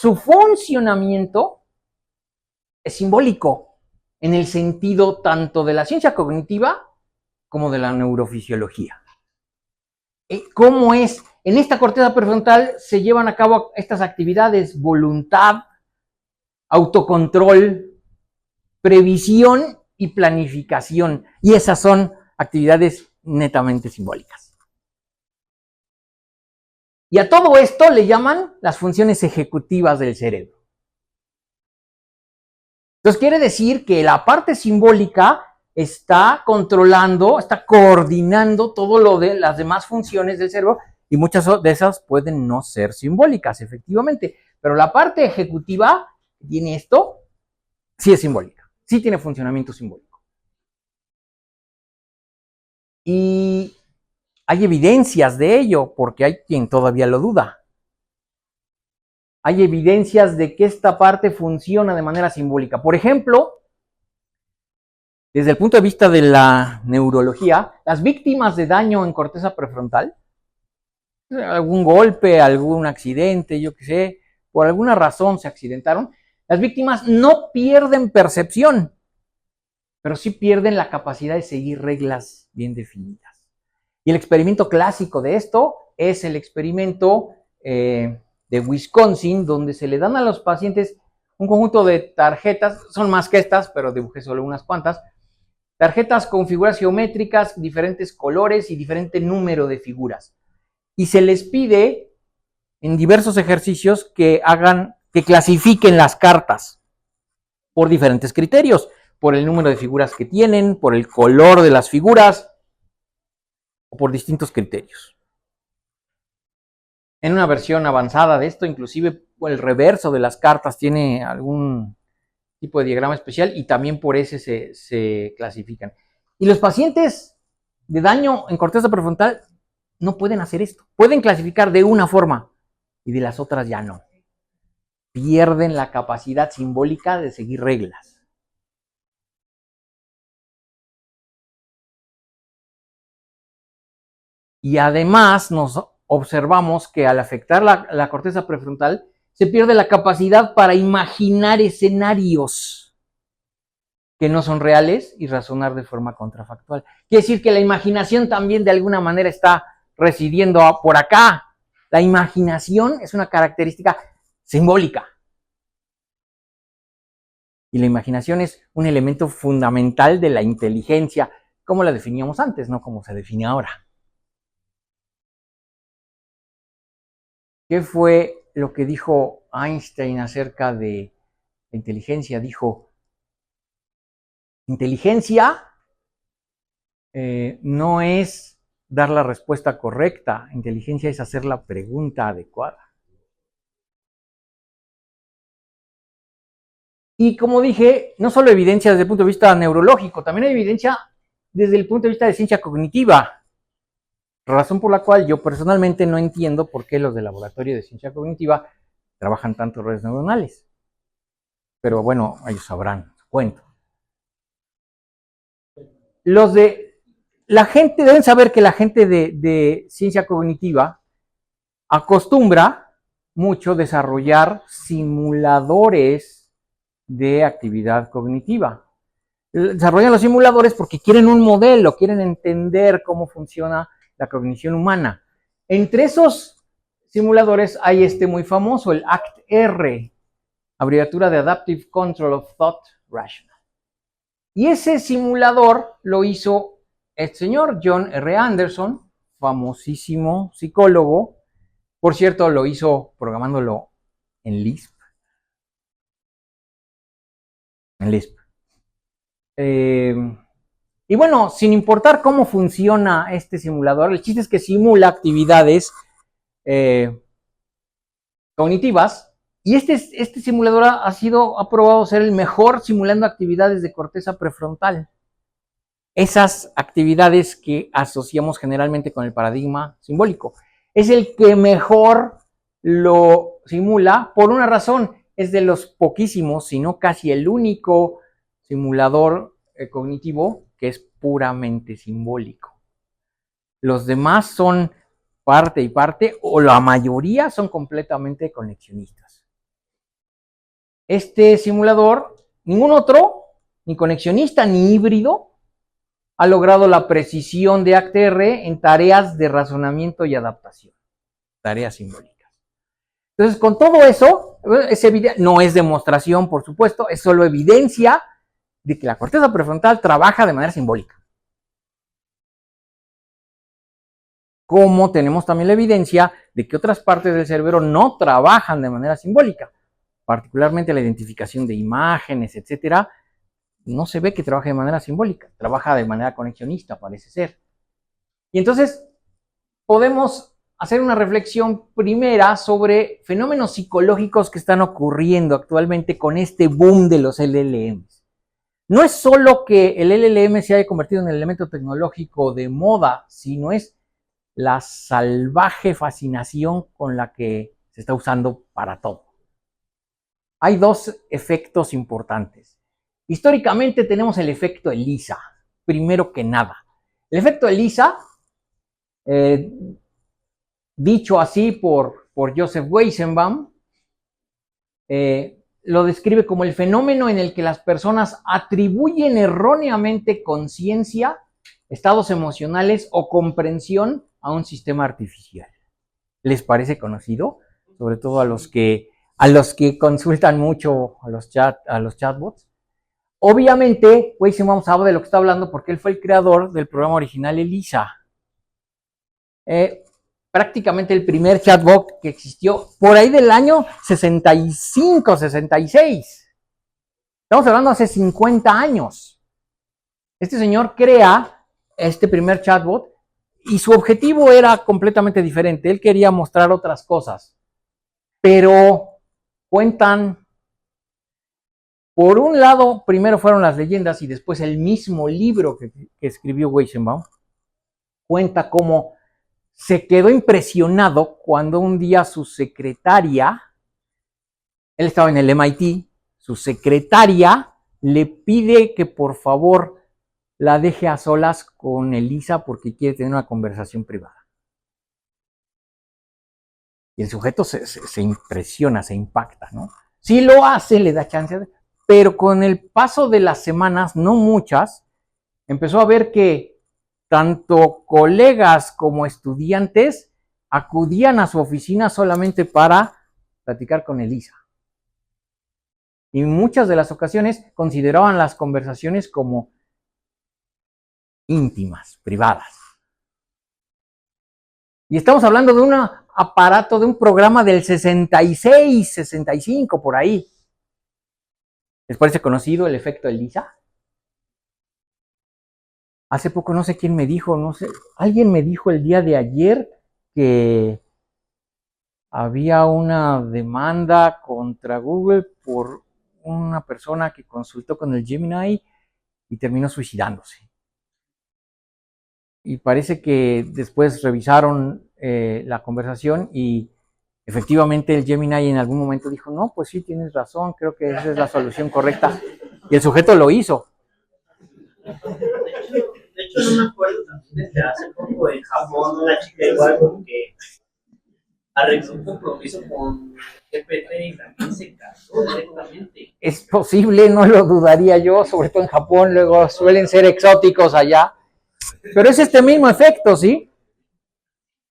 es simbólico en el sentido tanto de la ciencia cognitiva como de la neurofisiología. ¿Cómo es? En esta corteza prefrontal se llevan a cabo estas actividades: voluntad, autocontrol, previsión y planificación. Y esas son actividades netamente simbólicas. Y a todo esto le llaman las funciones ejecutivas del cerebro. Entonces quiere decir que la parte simbólica está controlando, está coordinando todo lo de las demás funciones del cerebro, y muchas de esas pueden no ser simbólicas, efectivamente. Pero la parte ejecutiva que tiene esto, sí es simbólica, sí tiene funcionamiento simbólico. Y hay evidencias de ello, porque hay quien todavía lo duda. Hay evidencias de que esta parte funciona de manera simbólica. Por ejemplo, desde el punto de vista de la neurología, las víctimas de daño en corteza prefrontal, algún golpe, algún accidente, yo qué sé, por alguna razón se accidentaron, las víctimas no pierden percepción, pero sí pierden la capacidad de seguir reglas bien definidas. Y el experimento clásico de esto es el experimento de Wisconsin, donde se le dan a los pacientes un conjunto de tarjetas, son más que estas, pero dibujé solo unas cuantas, tarjetas con figuras geométricas, diferentes colores y diferente número de figuras. Y se les pide en diversos ejercicios que clasifiquen las cartas por diferentes criterios, por el número de figuras que tienen, por el color de las figuras, o por distintos criterios. En una versión avanzada de esto, inclusive el reverso de las cartas tiene algún tipo de diagrama especial, y también por ese se clasifican. Y los pacientes de daño en corteza prefrontal no pueden hacer esto. Pueden clasificar de una forma y de las otras ya no. Pierden la capacidad simbólica de seguir reglas. Y además nos observamos que al afectar la corteza prefrontal se pierde la capacidad para imaginar escenarios que no son reales y razonar de forma contrafactual. Quiere decir que la imaginación también de alguna manera está residiendo por acá. La imaginación es una característica simbólica. Y la imaginación es un elemento fundamental de la inteligencia, como la definíamos antes, no como se define ahora. ¿Qué fue lo que dijo Einstein acerca de la inteligencia? Dijo, inteligencia no es dar la respuesta correcta, inteligencia es hacer la pregunta adecuada. Y como dije, no solo evidencia desde el punto de vista neurológico, también hay evidencia desde el punto de vista de ciencia cognitiva. Razón por la cual yo personalmente no entiendo por qué los del laboratorio de ciencia cognitiva trabajan tanto redes neuronales. Pero bueno, ellos sabrán, cuento. La gente, deben saber que la gente de ciencia cognitiva acostumbra mucho desarrollar simuladores de actividad cognitiva. desarrollan los simuladores porque quieren un modelo, quieren entender cómo funciona la cognición humana. Entre esos simuladores hay este muy famoso, el ACT-R, abreviatura de Adaptive Control of Thought Rational. Y ese simulador lo hizo el señor John R. Anderson, famosísimo psicólogo. Por cierto, lo hizo programándolo en Lisp. Y bueno, sin importar cómo funciona este simulador, el chiste es que simula actividades cognitivas. Y este simulador ha sido aprobado ser el mejor simulando actividades de corteza prefrontal. Esas actividades que asociamos generalmente con el paradigma simbólico. Es el que mejor lo simula por una razón. Es de los poquísimos, si no casi el único simulador cognitivo que es puramente simbólico. Los demás son parte y parte, o la mayoría son completamente conexionistas. Este simulador, ningún otro, ni conexionista ni híbrido, ha logrado la precisión de ACT-R en tareas de razonamiento y adaptación, tareas simbólicas. Entonces, con todo eso, no es demostración, por supuesto, es solo evidencia de que la corteza prefrontal trabaja de manera simbólica. Como tenemos también la evidencia de que otras partes del cerebro no trabajan de manera simbólica, particularmente la identificación de imágenes, etcétera, no se ve que trabaje de manera simbólica, trabaja de manera conexionista, parece ser. Y entonces podemos hacer una reflexión primera sobre fenómenos psicológicos que están ocurriendo actualmente con este boom de los LLMs. No es solo que el LLM se haya convertido en el elemento tecnológico de moda, sino es la salvaje fascinación con la que se está usando para todo. Hay dos efectos importantes. Históricamente tenemos el efecto ELIZA, primero que nada. El efecto ELIZA, dicho así por Joseph Weizenbaum, lo describe como el fenómeno en el que las personas atribuyen erróneamente conciencia, estados emocionales o comprensión a un sistema artificial. ¿Les parece conocido? Sobre todo a los que consultan mucho a los chatbots. Obviamente, Weizenbaum sabe de lo que está hablando porque él fue el creador del programa original ELIZA. Prácticamente el primer chatbot que existió por ahí del año 65, 66. Estamos hablando hace 50 años. Este señor crea este primer chatbot y su objetivo era completamente diferente. Él quería mostrar otras cosas. Pero cuentan, por un lado, primero fueron las leyendas y después el mismo libro que escribió Weizenbaum cuenta cómo se quedó impresionado cuando un día su secretaria, él estaba en el MIT, su secretaria le pide que por favor la deje a solas con ELIZA porque quiere tener una conversación privada. Y el sujeto se impresiona, se impacta, ¿no? Si lo hace, le da chance, pero con el paso de las semanas, no muchas, empezó a ver que tanto colegas como estudiantes acudían a su oficina solamente para platicar con ELIZA. Y en muchas de las ocasiones consideraban las conversaciones como íntimas, privadas. Y estamos hablando de un aparato, de un programa del 66, 65, por ahí. ¿Les parece conocido el efecto ELIZA? Hace poco no sé quién me dijo, alguien me dijo el día de ayer que había una demanda contra Google por una persona que consultó con el Gemini y terminó suicidándose. Y parece que después revisaron la conversación y efectivamente el Gemini en algún momento dijo, no, pues sí, tienes razón, creo que esa es la solución correcta. Y el sujeto lo hizo. De hecho, no me acuerdo también hace poco en Japón, una chica igual como que arregló un compromiso con GPT y también se casó directamente. Es posible, no lo dudaría yo, sobre todo en Japón, luego suelen ser exóticos allá. Pero es este mismo efecto, ¿sí?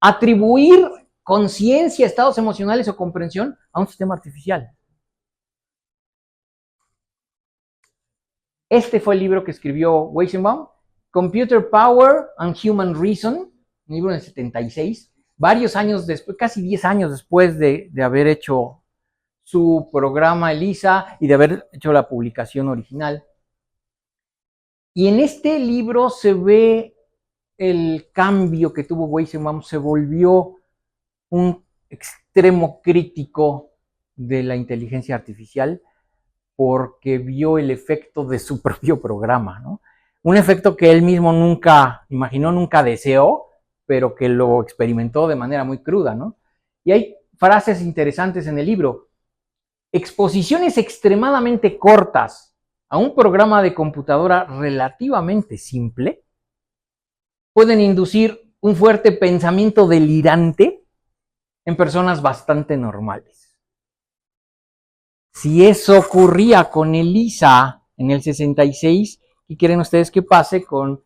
Atribuir conciencia, estados emocionales o comprensión a un sistema artificial. Este fue el libro que escribió Weizenbaum, Computer Power and Human Reason, un libro en el 76, varios años después, casi 10 años después de haber hecho su programa ELIZA y de haber hecho la publicación original. Y en este libro se ve el cambio que tuvo Weizenbaum, se volvió un extremo crítico de la inteligencia artificial porque vio el efecto de su propio programa, ¿no? Un efecto que él mismo nunca imaginó, nunca deseó, pero que lo experimentó de manera muy cruda, ¿no? Y hay frases interesantes en el libro. Exposiciones extremadamente cortas a un programa de computadora relativamente simple pueden inducir un fuerte pensamiento delirante en personas bastante normales. Si eso ocurría con ELIZA en el 66, ¿qué quieren ustedes que pase con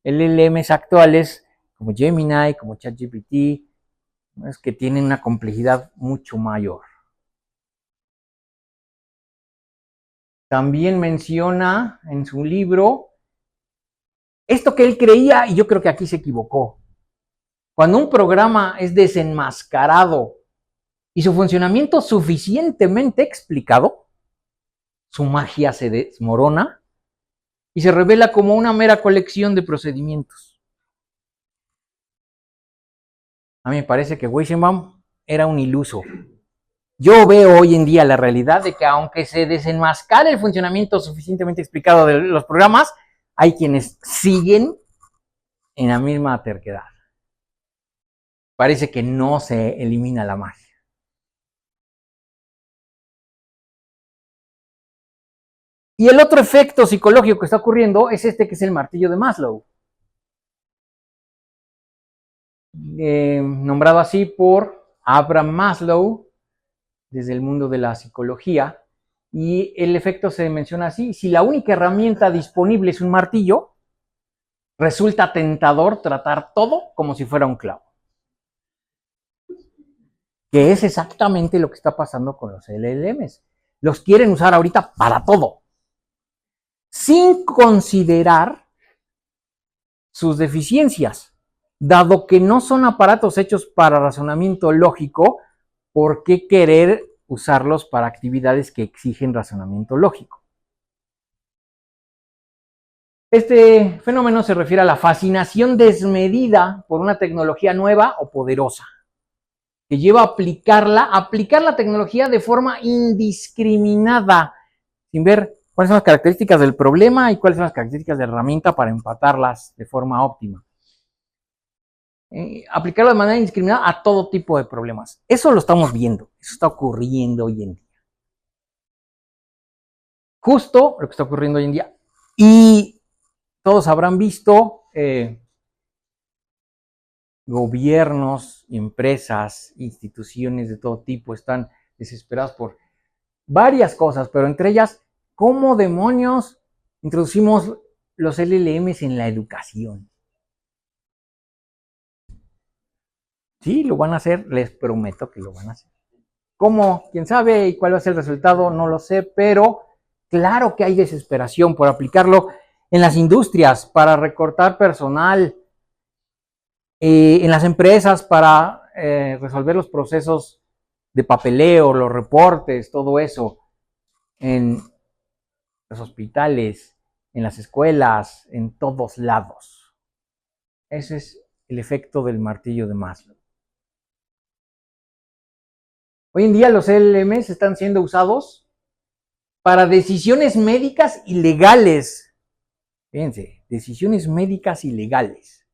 LLMs actuales como Gemini, como ChatGPT, es que tienen una complejidad mucho mayor? También menciona en su libro esto que él creía, y yo creo que aquí se equivocó. Cuando un programa es desenmascarado y su funcionamiento suficientemente explicado, su magia se desmorona y se revela como una mera colección de procedimientos. A mí me parece que Weizenbaum era un iluso. Yo veo hoy en día la realidad de que aunque se desenmascare el funcionamiento suficientemente explicado de los programas, hay quienes siguen en la misma terquedad. Parece que no se elimina la magia. Y el otro efecto psicológico que está ocurriendo es este que es el martillo de Maslow. Nombrado así por Abraham Maslow desde el mundo de la psicología. Y el efecto se menciona así: si la única herramienta disponible es un martillo, resulta tentador tratar todo como si fuera un clavo. Que es exactamente lo que está pasando con los LLMs. Los quieren usar ahorita para todo, sin considerar sus deficiencias. Dado que no son aparatos hechos para razonamiento lógico, ¿por qué querer usarlos para actividades que exigen razonamiento lógico? Este fenómeno se refiere a la fascinación desmedida por una tecnología nueva o poderosa, que lleva a aplicar la tecnología de forma indiscriminada, sin ver cuáles son las características del problema y cuáles son las características de la herramienta para empatarlas de forma óptima. Aplicarlo de manera indiscriminada a todo tipo de problemas. Eso lo estamos viendo, eso está ocurriendo hoy en día. Justo lo que está ocurriendo hoy en día. Y todos habrán visto gobiernos, empresas, instituciones de todo tipo están desesperados por varias cosas, pero entre ellas, ¿cómo demonios introducimos los LLMs en la educación? Sí, lo van a hacer, les prometo que lo van a hacer. ¿Cómo? ¿Quién sabe? ¿Y cuál va a ser el resultado? No lo sé, pero claro que hay desesperación por aplicarlo en las industrias, para recortar personal, en las empresas, para resolver los procesos de papeleo, los reportes, todo eso, en los hospitales, en las escuelas, en todos lados. Ese es el efecto del martillo de Maslow. Hoy en día los LLMs están siendo usados para decisiones médicas y legales. Fíjense, decisiones médicas y legales.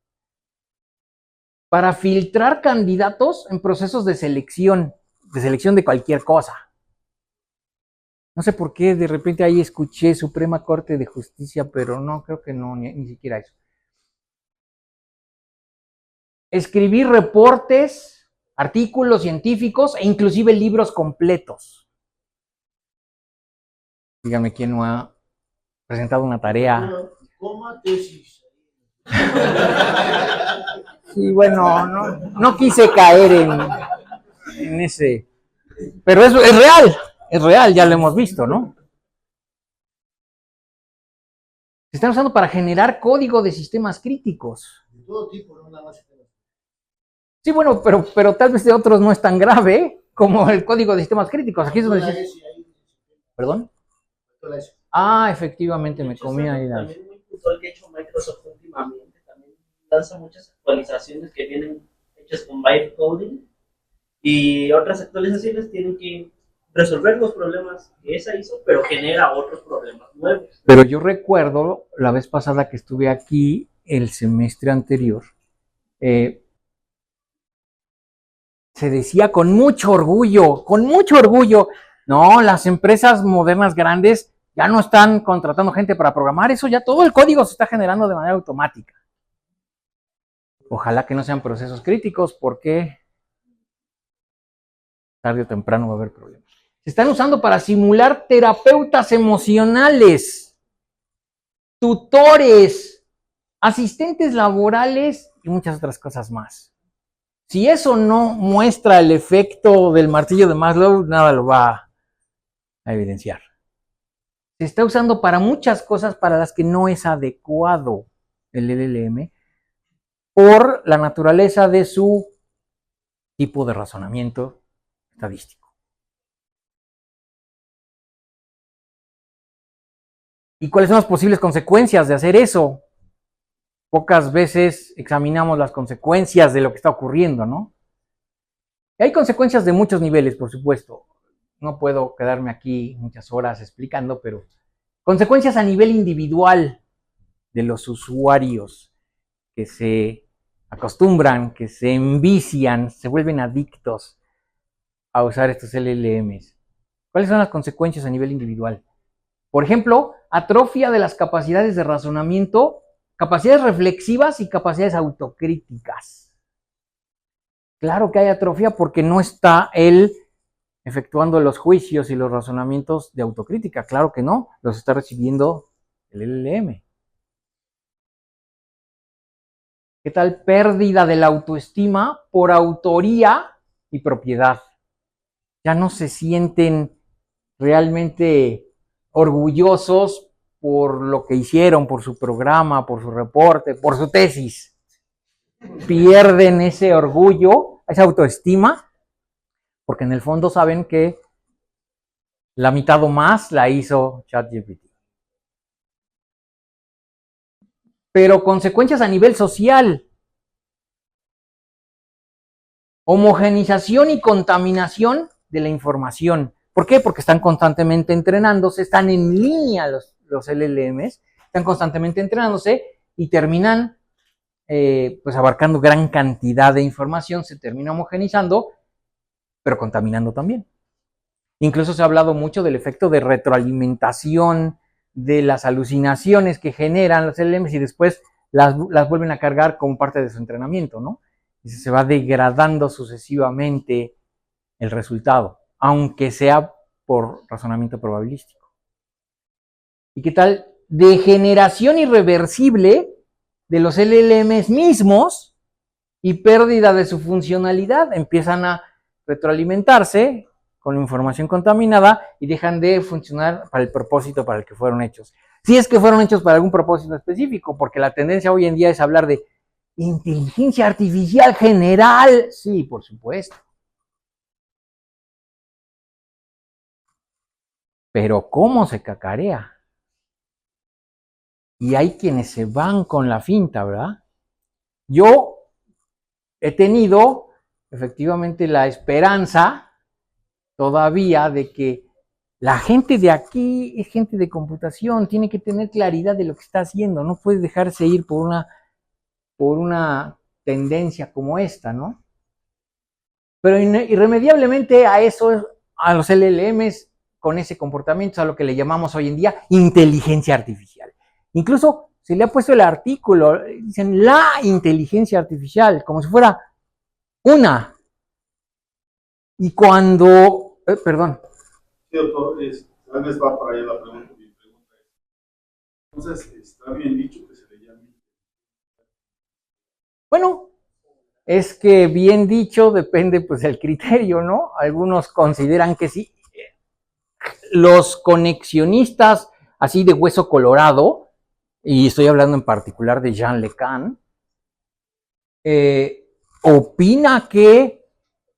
Para filtrar candidatos en procesos de selección de cualquier cosa. No sé por qué de repente ahí escuché Suprema Corte de Justicia, pero no, creo que no, ni siquiera eso. Escribir reportes artículos científicos e inclusive libros completos. Díganme quién no ha presentado una tarea. Coma tesis. Sí, bueno, no quise caer en ese. Pero eso es real, ya lo hemos visto, ¿no? Se están usando para generar código de sistemas críticos. De todo tipo, no nada más. Sí, bueno, pero tal vez de otros no es tan grave como el código de sistemas críticos. Aquí es donde ¿Perdón? Ah, efectivamente, me comí ahí las... También muy puntual que ha hecho Microsoft últimamente, también lanza muchas actualizaciones que vienen hechas con bytecoding y otras actualizaciones tienen que resolver los problemas que esa hizo, pero genera otros problemas nuevos. Pero yo recuerdo la vez pasada que estuve aquí, el semestre anterior, se decía con mucho orgullo, no, las empresas modernas grandes ya no están contratando gente para programar, eso ya todo el código se está generando de manera automática. Ojalá que no sean procesos críticos, porque tarde o temprano va a haber problemas. Se están usando para simular terapeutas emocionales, tutores, asistentes laborales y muchas otras cosas más. Si eso no muestra el efecto del martillo de Maslow, nada lo va a evidenciar. Se está usando para muchas cosas para las que no es adecuado el LLM por la naturaleza de su tipo de razonamiento estadístico. ¿Y cuáles son las posibles consecuencias de hacer eso? Pocas veces examinamos las consecuencias de lo que está ocurriendo, ¿no? Y hay consecuencias de muchos niveles, por supuesto. No puedo quedarme aquí muchas horas explicando, pero consecuencias a nivel individual de los usuarios que se acostumbran, que se envician, se vuelven adictos a usar estos LLMs. ¿Cuáles son las consecuencias a nivel individual? Por ejemplo, atrofia de las capacidades de razonamiento, capacidades reflexivas y capacidades autocríticas. Claro que hay atrofia porque no está él efectuando los juicios y los razonamientos de autocrítica. Claro que no, los está recibiendo el LLM. ¿Qué tal pérdida de la autoestima por autoría y propiedad? Ya no se sienten realmente orgullosos por lo que hicieron, por su programa, por su reporte, por su tesis. Pierden ese orgullo, esa autoestima, porque en el fondo saben que la mitad o más la hizo ChatGPT. Pero consecuencias a nivel social. Homogenización y contaminación de la información. ¿Por qué? Porque están constantemente entrenándose, están en línea los LLMs, están constantemente entrenándose y terminan pues abarcando gran cantidad de información, se termina homogenizando, pero contaminando también. Incluso se ha hablado mucho del efecto de retroalimentación, de las alucinaciones que generan los LLMs y después las vuelven a cargar como parte de su entrenamiento, ¿no? Y se va degradando sucesivamente el resultado, aunque sea por razonamiento probabilístico. ¿Y qué tal? Degeneración irreversible de los LLMs mismos y pérdida de su funcionalidad. Empiezan a retroalimentarse con la información contaminada y dejan de funcionar para el propósito para el que fueron hechos. Si es que fueron hechos para algún propósito específico, porque la tendencia hoy en día es hablar de inteligencia artificial general. Sí, por supuesto. Pero ¿cómo se cacarea? Y hay quienes se van con la finta, ¿verdad? Yo he tenido efectivamente la esperanza todavía de que la gente de aquí es gente de computación, tiene que tener claridad de lo que está haciendo, no puede dejarse ir por una tendencia como esta, ¿no? Pero irremediablemente a eso, a los LLMs con ese comportamiento, es a lo que le llamamos hoy en día inteligencia artificial. Incluso se le ha puesto el artículo, dicen la inteligencia artificial, como si fuera una Y cuando, perdón, Sí, doctor, tal vez va para allá la pregunta. Mi pregunta es, entonces, ¿está bien dicho que se le llame? bueno, es que bien dicho depende pues del criterio, ¿no? Algunos consideran que sí. Los conexionistas así de hueso colorado, y estoy hablando en particular de Jean Lecan, opina que,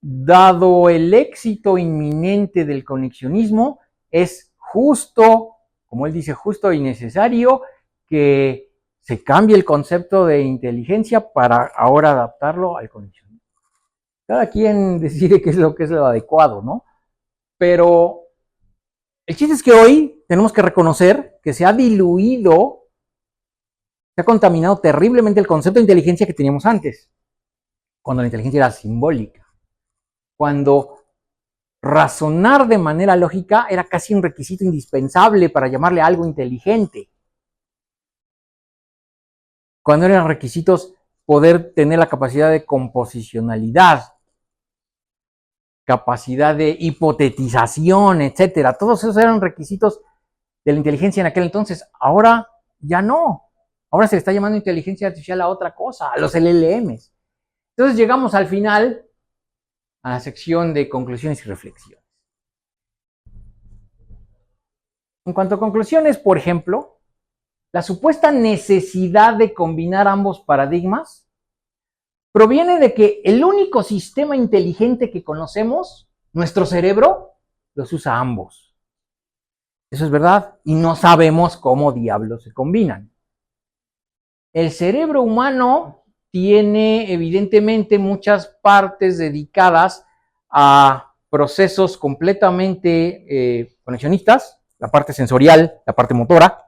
dado el éxito inminente del conexionismo, es justo, como él dice, justo y necesario que se cambie el concepto de inteligencia para ahora adaptarlo al conexionismo. Cada quien decide qué es lo adecuado, ¿no? Pero el chiste es que hoy tenemos que reconocer que se ha diluido, se ha contaminado terriblemente el concepto de inteligencia que teníamos antes, cuando la inteligencia era simbólica, cuando razonar de manera lógica era casi un requisito indispensable para llamarle algo inteligente, cuando eran requisitos poder tener la capacidad de composicionalidad, capacidad de hipotetización, etcétera. Todos esos eran requisitos de la inteligencia en aquel entonces. Ahora ya no. Ahora se le está llamando inteligencia artificial a otra cosa, a los LLMs. Entonces llegamos al final a la sección de conclusiones y reflexiones. En cuanto a conclusiones, por ejemplo, la supuesta necesidad de combinar ambos paradigmas proviene de que el único sistema inteligente que conocemos, nuestro cerebro, los usa ambos. Eso es verdad, y no sabemos cómo diablos se combinan. El cerebro humano tiene evidentemente muchas partes dedicadas a procesos completamente conexionistas, la parte sensorial, la parte motora,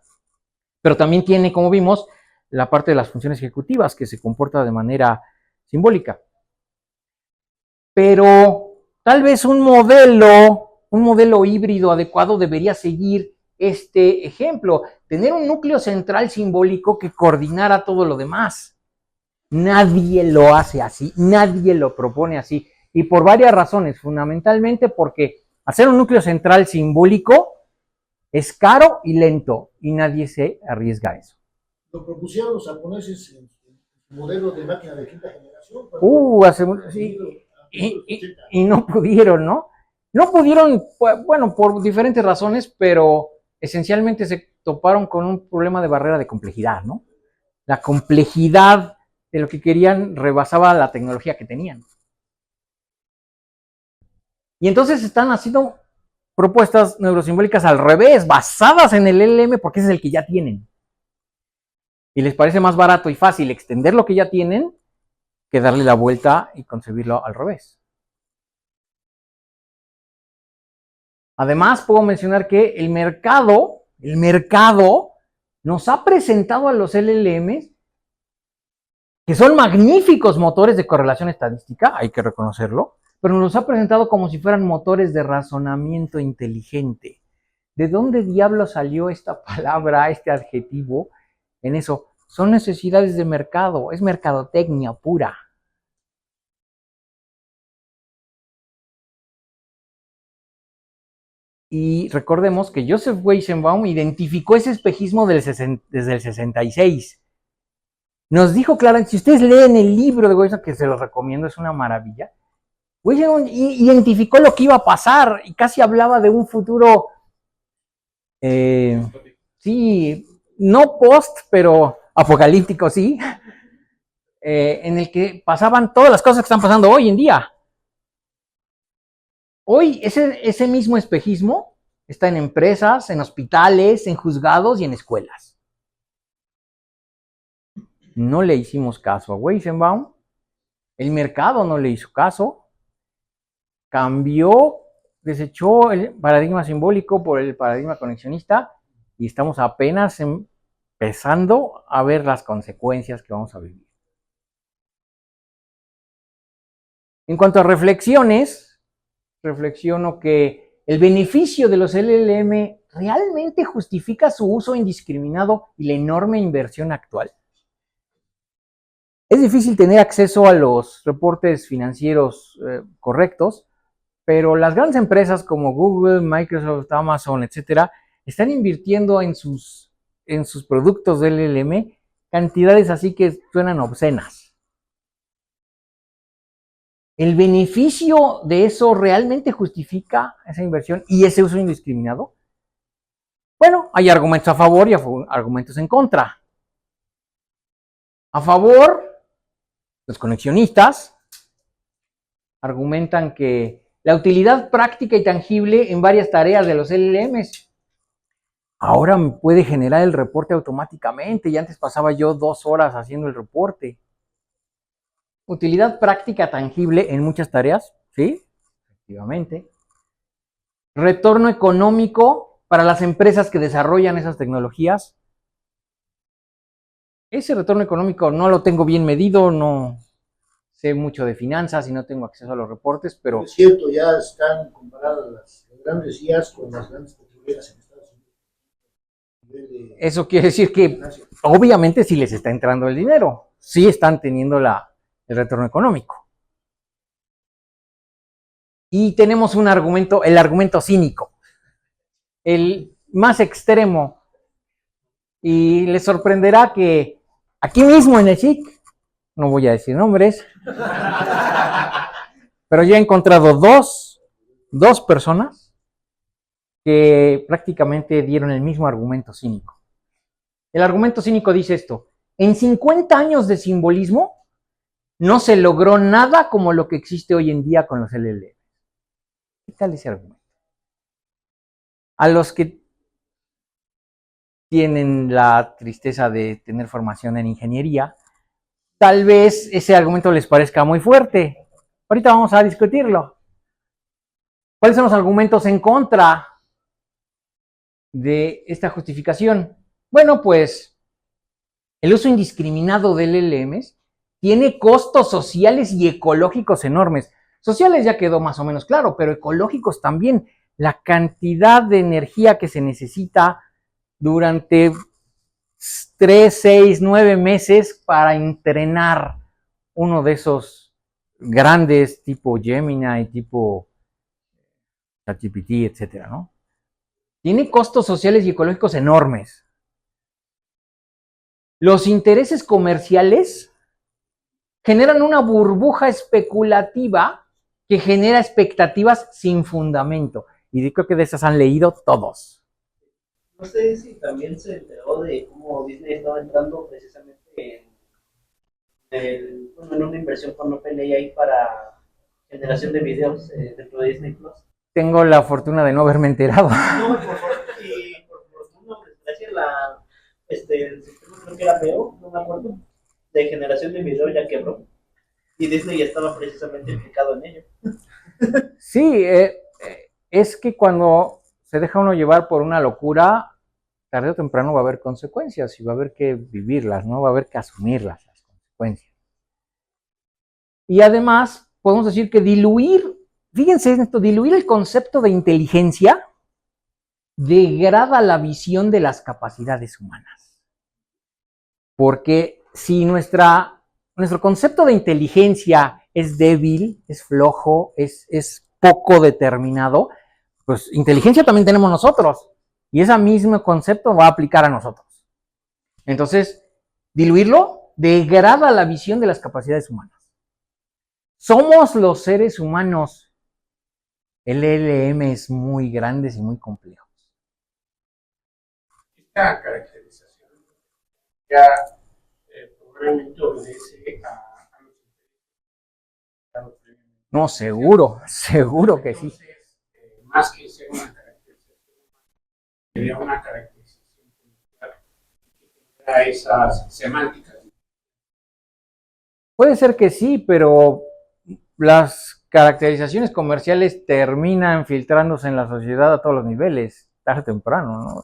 pero también tiene, como vimos, la parte de las funciones ejecutivas que se comporta de manera simbólica. Pero tal vez un modelo híbrido adecuado debería seguir este ejemplo, tener un núcleo central simbólico que coordinara todo lo demás. Nadie lo hace así, nadie lo propone así, y por varias razones, fundamentalmente porque hacer un núcleo central simbólico es caro y lento, y nadie se arriesga a eso. Lo propusieron los japoneses en su modelo de máquina de quinta generación. Sí, y no pudieron, ¿no? No pudieron, bueno, por diferentes razones, pero esencialmente se toparon con un problema de barrera de complejidad, ¿no? La complejidad de lo que querían rebasaba la tecnología que tenían. Y entonces están haciendo propuestas neurosimbólicas al revés, basadas en el LLM, porque ese es el que ya tienen. Y les parece más barato y fácil extender lo que ya tienen que darle la vuelta y concebirlo al revés. Además, puedo mencionar que el mercado nos ha presentado a los LLMs, que son magníficos motores de correlación estadística, hay que reconocerlo, pero nos ha presentado como si fueran motores de razonamiento inteligente. ¿De dónde diablo salió esta palabra, este adjetivo en eso? Son necesidades de mercado, es mercadotecnia pura. Y recordemos que Joseph Weizenbaum identificó ese espejismo desde el 66. Nos dijo claramente, si ustedes leen el libro de Weizenbaum, que se los recomiendo, es una maravilla, Weizenbaum identificó lo que iba a pasar y casi hablaba de un futuro, sí, no post, pero apocalíptico, sí, en el que pasaban todas las cosas que están pasando hoy en día. Hoy ese mismo espejismo está en empresas, en hospitales, en juzgados y en escuelas. No le hicimos caso a Weizenbaum, el mercado no le hizo caso, cambió, desechó el paradigma simbólico por el paradigma conexionista y estamos apenas empezando a ver las consecuencias que vamos a vivir. En cuanto a reflexiones, reflexiono que el beneficio de los LLM realmente justifica su uso indiscriminado y la enorme inversión actual. Es difícil tener acceso a los reportes financieros correctos, Pero las grandes empresas como Google, Microsoft, Amazon, etcétera, están invirtiendo en sus productos del LLM cantidades así que suenan obscenas. ¿El beneficio de eso realmente justifica esa inversión y ese uso indiscriminado? Bueno, hay argumentos a favor y argumentos en contra. A favor, los conexionistas argumentan que la utilidad práctica y tangible en varias tareas de los LLMs. Ahora me puede generar el reporte automáticamente y antes pasaba yo 2 horas haciendo el reporte. Utilidad práctica tangible en muchas tareas, ¿sí? Efectivamente. Retorno económico para las empresas que desarrollan esas tecnologías. Ese retorno económico no lo tengo bien medido, no sé mucho de finanzas y no tengo acceso a los reportes, pero Es cierto, ya están comparadas las grandes IAs con las grandes petroleras en Estados Unidos. eso quiere decir que obviamente sí les está entrando el dinero, sí están teniendo el retorno económico. Y tenemos un argumento, el argumento cínico, el más extremo. Y les sorprenderá que aquí mismo en el SIC, no voy a decir nombres, pero ya he encontrado dos personas que prácticamente dieron el mismo argumento cínico. El argumento cínico dice esto: en 50 años de simbolismo no se logró nada como lo que existe hoy en día con los LLM. ¿Qué tal ese argumento? A los que tienen la tristeza de tener formación en ingeniería, tal vez ese argumento les parezca muy fuerte. Ahorita vamos a discutirlo. ¿Cuáles son los argumentos en contra de esta justificación? Bueno, pues el uso indiscriminado de LLMs tiene costos sociales y ecológicos enormes. Sociales ya quedó más o menos claro, pero ecológicos también. La cantidad de energía que se necesita durante 3, 6, 9 meses para entrenar uno de esos grandes tipo Gemini, tipo ChatGPT, etcétera, ¿no? Tiene costos sociales y ecológicos enormes. Los intereses comerciales generan una burbuja especulativa que genera expectativas sin fundamento. Y creo que de esas han leído todos. No sé si también se enteró de cómo Disney estaba entrando precisamente en una inversión con OpenAI para generación de videos dentro de Disney Plus. Tengo la fortuna de no haberme enterado. No, por fortuna, desgracia, el sistema creo que era Veo, no me acuerdo, de generación de video ya quebró. Y Disney ya estaba precisamente implicado en ello. Sí, es que cuando se deja uno llevar por una locura, tarde o temprano va a haber consecuencias y va a haber que vivirlas, ¿no? Va a haber que asumirlas, las consecuencias. Y además, podemos decir que fíjense en esto, diluir el concepto de inteligencia degrada la visión de las capacidades humanas. Porque si nuestro concepto de inteligencia es débil, es flojo, es poco determinado, pues inteligencia también tenemos nosotros. Y ese mismo concepto va a aplicar a nosotros. Entonces, diluirlo degrada la visión de las capacidades humanas. Somos los seres humanos LLMs muy grandes y muy complejos. Esta caracterización ya probablemente obedece a los No, seguro que sí. Entonces, más que ser una caracterización, sería una caracterización que tenga esas semánticas. Puede ser que sí, pero las caracterizaciones comerciales terminan filtrándose en la sociedad a todos los niveles, tarde o temprano, ¿no?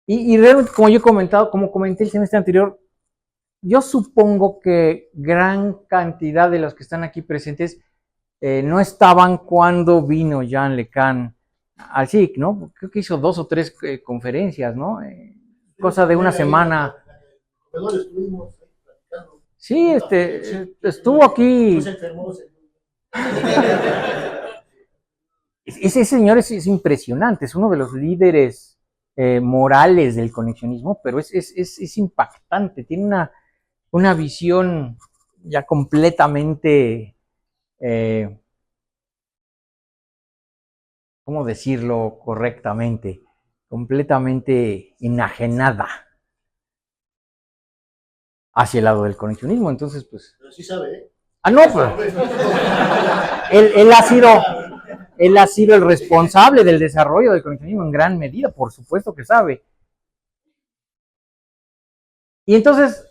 Y realmente, como comenté el semestre anterior, yo supongo que gran cantidad de los que están aquí presentes no estaban cuando vino Jean LeCun al SIC, ¿no? Creo que hizo 2 o 3 conferencias, ¿no? Cosa de una semana. Estuvimos platicando. Sí, estuvo aquí. Nos enfermó. Ese señor es impresionante, es uno de los líderes morales del conexionismo, pero es impactante, tiene una visión ya completamente, ¿cómo decirlo correctamente? Completamente enajenada hacia el lado del conexionismo. Entonces, pues. Pero sí sabe, ¿eh? Ah, no, pues. Él ha sido el responsable del desarrollo del conexionismo en gran medida, por supuesto que sabe. Y entonces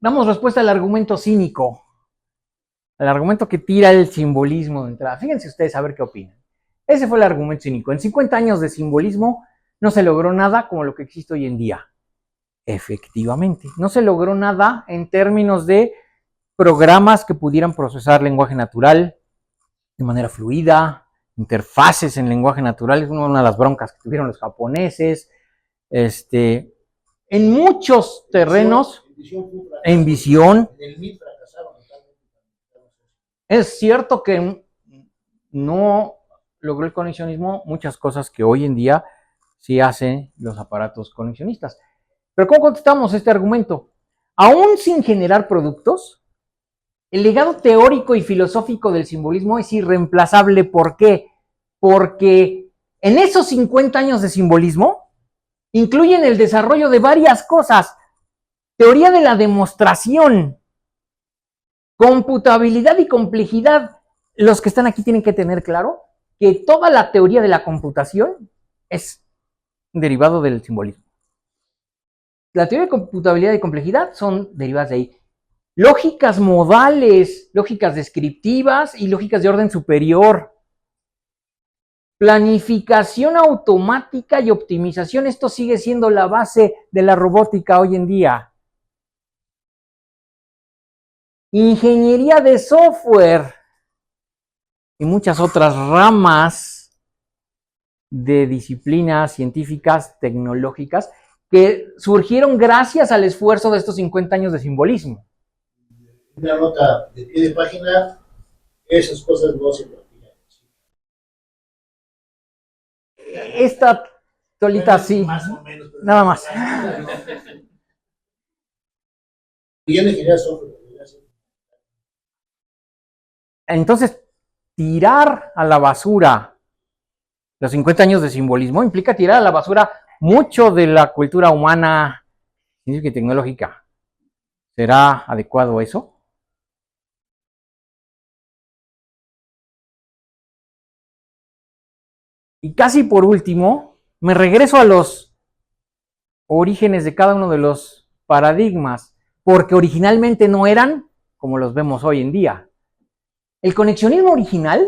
damos respuesta al argumento cínico, al argumento que tira el simbolismo de entrada. Fíjense ustedes a ver qué opinan. Ese fue el argumento cínico. En 50 años de simbolismo no se logró nada como lo que existe hoy en día. Efectivamente, no se logró nada en términos de programas que pudieran procesar lenguaje natural de manera fluida, interfaces en lenguaje natural, es una de las broncas que tuvieron los japoneses, en muchos terrenos, en visión. En el MIT fracasaron totalmente. Es cierto que no logró el conexionismo muchas cosas que hoy en día sí hacen los aparatos conexionistas. Pero ¿cómo contestamos este argumento? Aún sin generar productos, el legado teórico y filosófico del simbolismo es irreemplazable. ¿Por qué? Porque en esos 50 años de simbolismo incluyen el desarrollo de varias cosas. Teoría de la demostración, computabilidad y complejidad. Los que están aquí tienen que tener claro que toda la teoría de la computación es derivado del simbolismo. La teoría de computabilidad y complejidad son derivadas de ahí. Lógicas modales, lógicas descriptivas y lógicas de orden superior. Planificación automática y optimización, esto sigue siendo la base de la robótica hoy en día. Ingeniería de software y muchas otras ramas de disciplinas científicas, tecnológicas, que surgieron gracias al esfuerzo de estos 50 años de simbolismo. Una nota de pie de página, esas cosas no se practican. Esta solita sí, Más o menos. nada más. Y yo no ingeniería software. Entonces, tirar a la basura los 50 años de simbolismo implica tirar a la basura mucho de la cultura humana, científica y tecnológica. ¿Será adecuado eso? Y casi por último, me regreso a los orígenes de cada uno de los paradigmas, porque originalmente no eran como los vemos hoy en día. El conexionismo original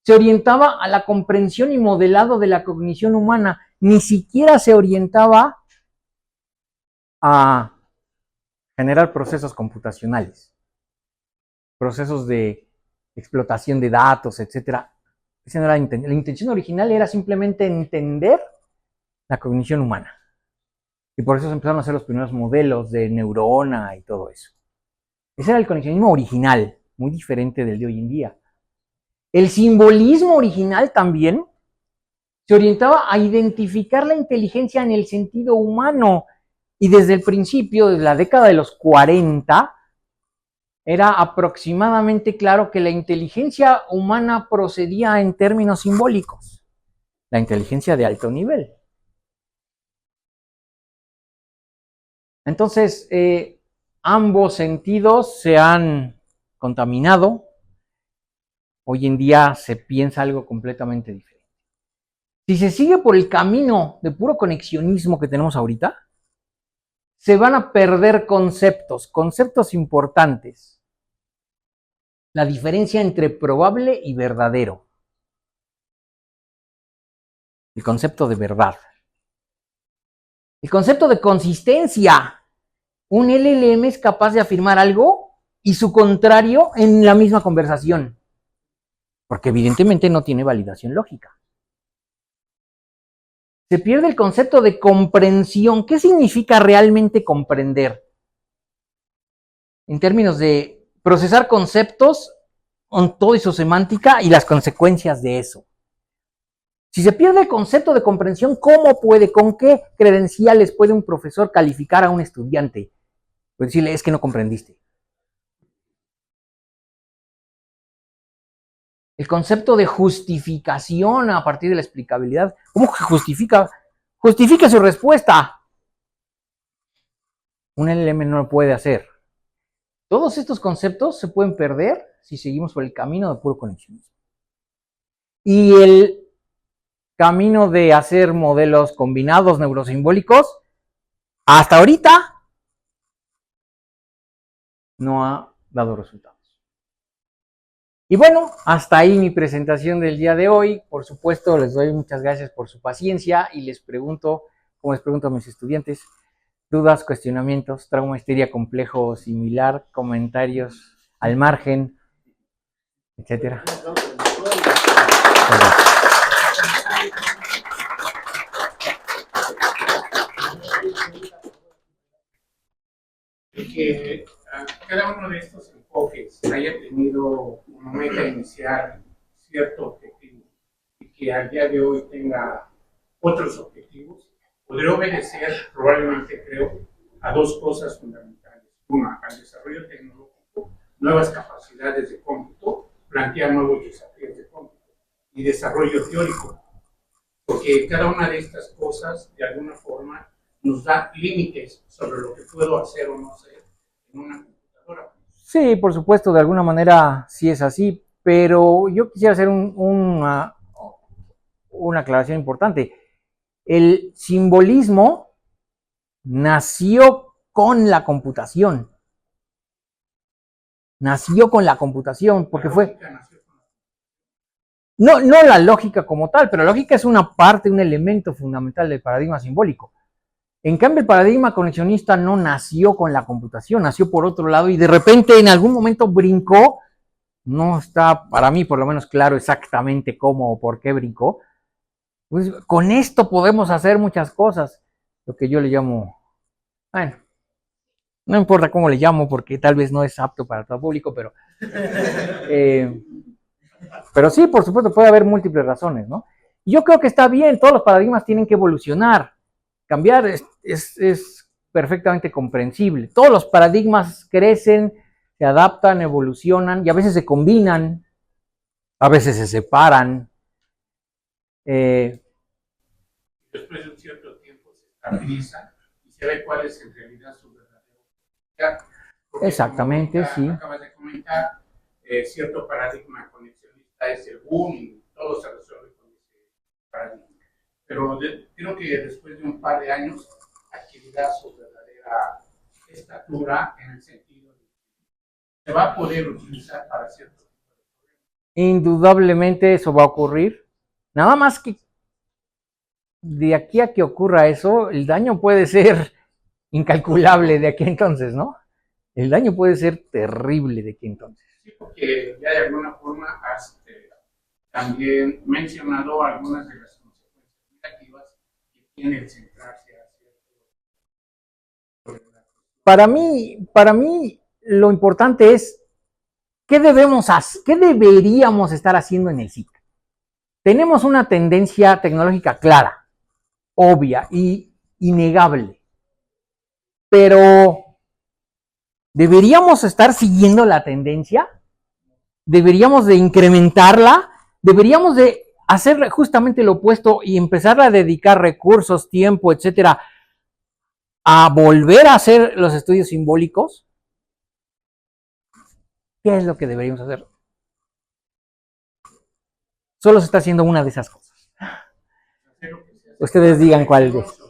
se orientaba a la comprensión y modelado de la cognición humana, ni siquiera se orientaba a generar procesos computacionales, procesos de explotación de datos, etcétera. Esa no era la intención original, era simplemente entender la cognición humana. Y por eso se empezaron a hacer los primeros modelos de neurona y todo eso. Ese era el conexionismo original, muy diferente del de hoy en día. El simbolismo original también se orientaba a identificar la inteligencia en el sentido humano. Y desde el principio, desde la década de los 40, era aproximadamente claro que la inteligencia humana procedía en términos simbólicos. La inteligencia de alto nivel. Entonces, ambos sentidos se han contaminado. Hoy en día se piensa algo completamente diferente. Si se sigue por el camino de puro conexionismo que tenemos ahorita, se van a perder conceptos importantes. La diferencia entre probable y verdadero. El concepto de verdad. El concepto de consistencia. Un LLM es capaz de afirmar algo y su contrario en la misma conversación. Porque evidentemente no tiene validación lógica. Se pierde el concepto de comprensión. ¿Qué significa realmente comprender? En términos de procesar conceptos todo y su semántica y las consecuencias de eso. Si se pierde el concepto de comprensión, ¿cómo puede, con qué credenciales puede un profesor calificar a un estudiante? Pues decirle, es que no comprendiste. El concepto de justificación a partir de la explicabilidad. ¿Cómo que justifica? Justifica su respuesta. Un LLM no lo puede hacer. Todos estos conceptos se pueden perder si seguimos por el camino de puro conexionismo. Y el camino de hacer modelos combinados neurosimbólicos, hasta ahorita, no ha dado resultados. Y bueno, hasta ahí mi presentación del día de hoy. Por supuesto, les doy muchas gracias por su paciencia y les pregunto, como les pregunto a mis estudiantes, dudas, cuestionamientos, trauma, histeria, complejo o similar, comentarios al margen, etcétera. Que cada uno de estos enfoques haya tenido una meta inicial, cierto objetivo, y que al día de hoy tenga otros objetivos, podría obedecer, probablemente creo, a dos cosas fundamentales. Una, al desarrollo tecnológico, nuevas capacidades de cómputo, plantear nuevos desafíos de cómputo y desarrollo teórico, porque cada una de estas cosas, de alguna forma, nos da límites sobre lo que puedo hacer o no hacer en una computadora. Sí, por supuesto, de alguna manera sí es así, pero yo quisiera hacer una aclaración importante. El simbolismo nació con la computación. Nació con la computación, porque fue... No la lógica como tal, pero la lógica es una parte, un elemento fundamental del paradigma simbólico. En cambio, el paradigma conexionista no nació con la computación, nació por otro lado y de repente en algún momento brincó. No está para mí por lo menos claro exactamente cómo o por qué brincó. Pues con esto podemos hacer muchas cosas, lo que yo le llamo, bueno, no importa cómo le llamo porque tal vez no es apto para todo público, pero sí, por supuesto, puede haber múltiples razones, ¿no? Y yo creo que está bien, todos los paradigmas tienen que evolucionar. Cambiar es perfectamente comprensible. Todos los paradigmas crecen, se adaptan, evolucionan y a veces se combinan, a veces se separan. Después de un cierto tiempo se estabilizan y se ve cuál es en realidad su verdadero significado. Exactamente, como sí. Acabas de comentar, cierto paradigma conexionista es el boom y todo se resuelve con ese paradigma. Pero creo que después de un par de años adquirirá su verdadera estatura en el sentido de que se va a poder utilizar para ciertos problemas. Indudablemente eso va a ocurrir. Nada más que de aquí a que ocurra eso, el daño puede ser incalculable de aquí a entonces, ¿no? El daño puede ser terrible de aquí a entonces. Sí, porque ya de alguna forma has también mencionado algunas de las consecuencias negativas que tiene el centrarse a cierto. Para mí, lo importante es qué deberíamos estar haciendo en el SIC. Tenemos una tendencia tecnológica clara, obvia y innegable, pero ¿deberíamos estar siguiendo la tendencia? ¿Deberíamos de incrementarla? ¿Deberíamos de hacer justamente lo opuesto y empezar a dedicar recursos, tiempo, etcétera, a volver a hacer los estudios simbólicos? ¿Qué es lo que deberíamos hacer? Solo se está haciendo una de esas cosas. Ustedes digan cuál es.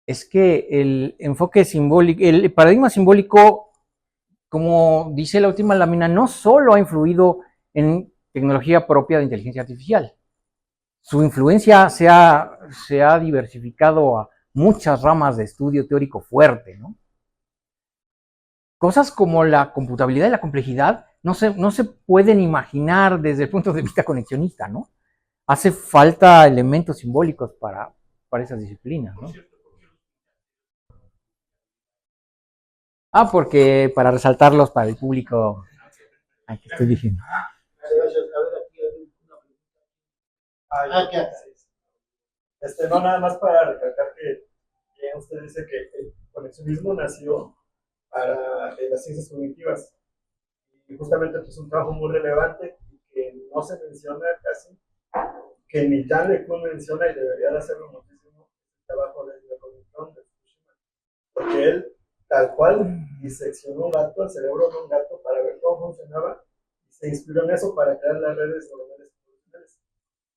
Es que el enfoque simbólico, el paradigma simbólico, como dice la última lámina, no solo ha influido en tecnología propia de inteligencia artificial. Su influencia se ha diversificado a muchas ramas de estudio teórico fuerte, ¿no? Cosas como la computabilidad y la complejidad no se pueden imaginar desde el punto de vista conexionista, ¿no? Hace falta elementos simbólicos para esas disciplinas, ¿no? Porque para resaltarlos para el público, aquí estoy diciendo. Gracias. A ver, aquí hay una pregunta. ¿Qué haces? No, nada más para recalcar que usted dice que el conexionismo nació para las ciencias cognitivas y justamente es un trabajo muy relevante y que no se menciona casi, que ni Jan LeCun menciona y debería de hacerlo muchísimo, el trabajo de cognición de Fukushima, porque él tal cual diseccionó un gato, el cerebro de un gato para ver cómo funcionaba y se inspiró en eso para crear las redes neuronales funcionales.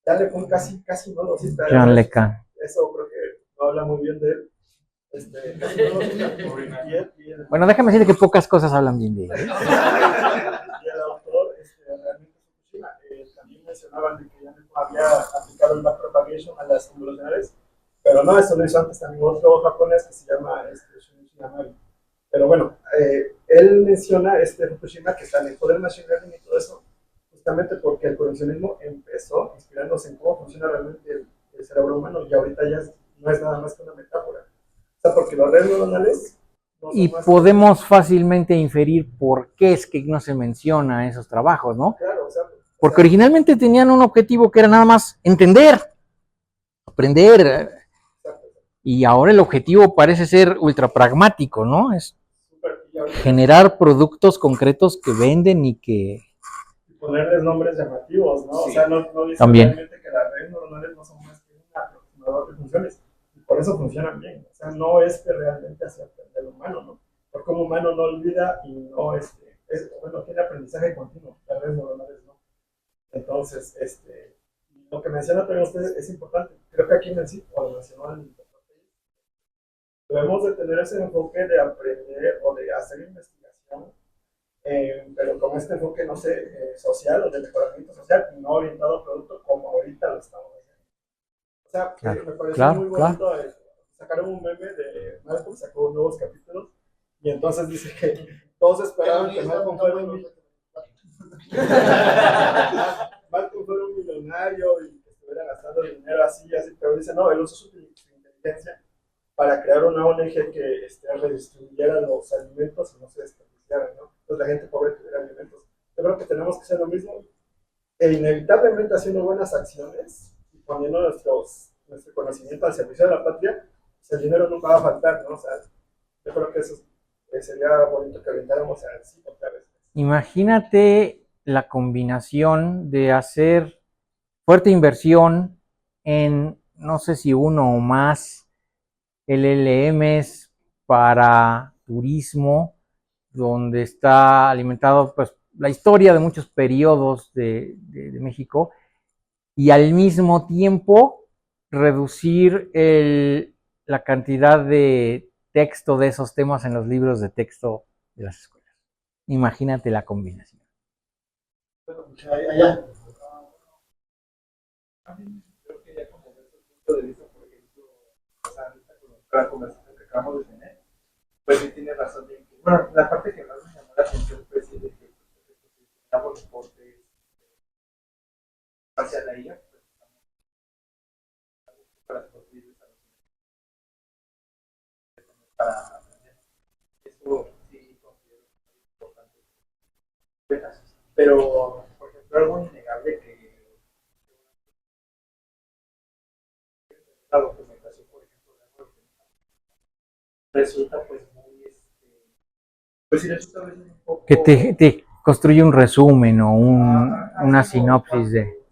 Jan LeCun casi no lo cita. John Le Carre. Eso creo que no habla muy bien de él. Casi no lo cita. Bueno, déjame decirte que pocas cosas hablan bien de él. Y el autor, realmente Fukushima, también mencionaban de que ya había aplicado el backpropagation a las convolucionales, pero no, eso lo hizo antes también otro japonés que se llama Shinichi Yamari. Pero bueno, él menciona Fukushima que está en el poder machine learning y todo eso, justamente porque el conexionismo empezó inspirándose en cómo funciona realmente el cerebro humano y ahorita ya no es nada más que una metáfora. O sea, porque las redes neuronales no son Y más podemos fácilmente inferir por qué es que no se menciona esos trabajos, ¿no? claro, Porque originalmente tenían un objetivo que era nada más entender, aprender, y ahora el objetivo parece ser ultra pragmático, ¿no? Es generar productos concretos que venden y que... ponerles nombres llamativos, ¿no? Sí. O sea, no dice También. realmente que las redes neuronales no son más que un aproximador de funciones. Y por eso funcionan bien. O sea, no es que realmente hacia aprender humano, ¿no? Porque como humano no olvida y no, bueno, tiene aprendizaje continuo. Las redes neuronales no. Entonces, lo que menciona también usted es importante. Creo que aquí lo mencionó el debemos de tener ese enfoque de aprender o de hacer investigación, pero con este enfoque, no sé, social o de mejoramiento social, y no orientado a producto como ahorita lo estamos haciendo. O sea, Claro, me pareció claro, muy bonito. Sacaron un meme de Malcolm, sacó nuevos capítulos, y entonces dice que todos esperaban que Malcolm fuera Malcolm fuera un millonario y que estuviera gastando dinero así, pero dice, no, él usó su inteligencia para crear una ONG que redistribuyera los alimentos y no se desperdiciaran, ¿no? Entonces la gente pobre tuviera alimentos. Yo creo que tenemos que hacer lo mismo, e inevitablemente haciendo buenas acciones y poniendo nuestro conocimiento al servicio de la patria, pues el dinero nunca va a faltar, ¿no? O sea, yo creo que eso sería bonito que orientáramos a sí otra vez. Imagínate la combinación de hacer fuerte inversión en, no sé si uno o más LLMs para turismo, donde está alimentado pues la historia de muchos periodos de México, y al mismo tiempo reducir la cantidad de texto de esos temas en los libros de texto de las escuelas. Imagínate la combinación. Bueno, pues allá. Creo que ya como desde el punto de vista, por ejemplo, ahorita con la conversación que acabamos de tener, pues sí tiene razón de que, bueno, la parte que más me llamó la atención fue sí, de que estamos reportes hacia la IA, pues estamos para construir para aprender. Eso sí considero importante. Pero, por ejemplo, algo innegable que la documentación, por ejemplo, resulta pues muy, pues sí resulta a veces un poco... Que te construye un resumen o una sinopsis de...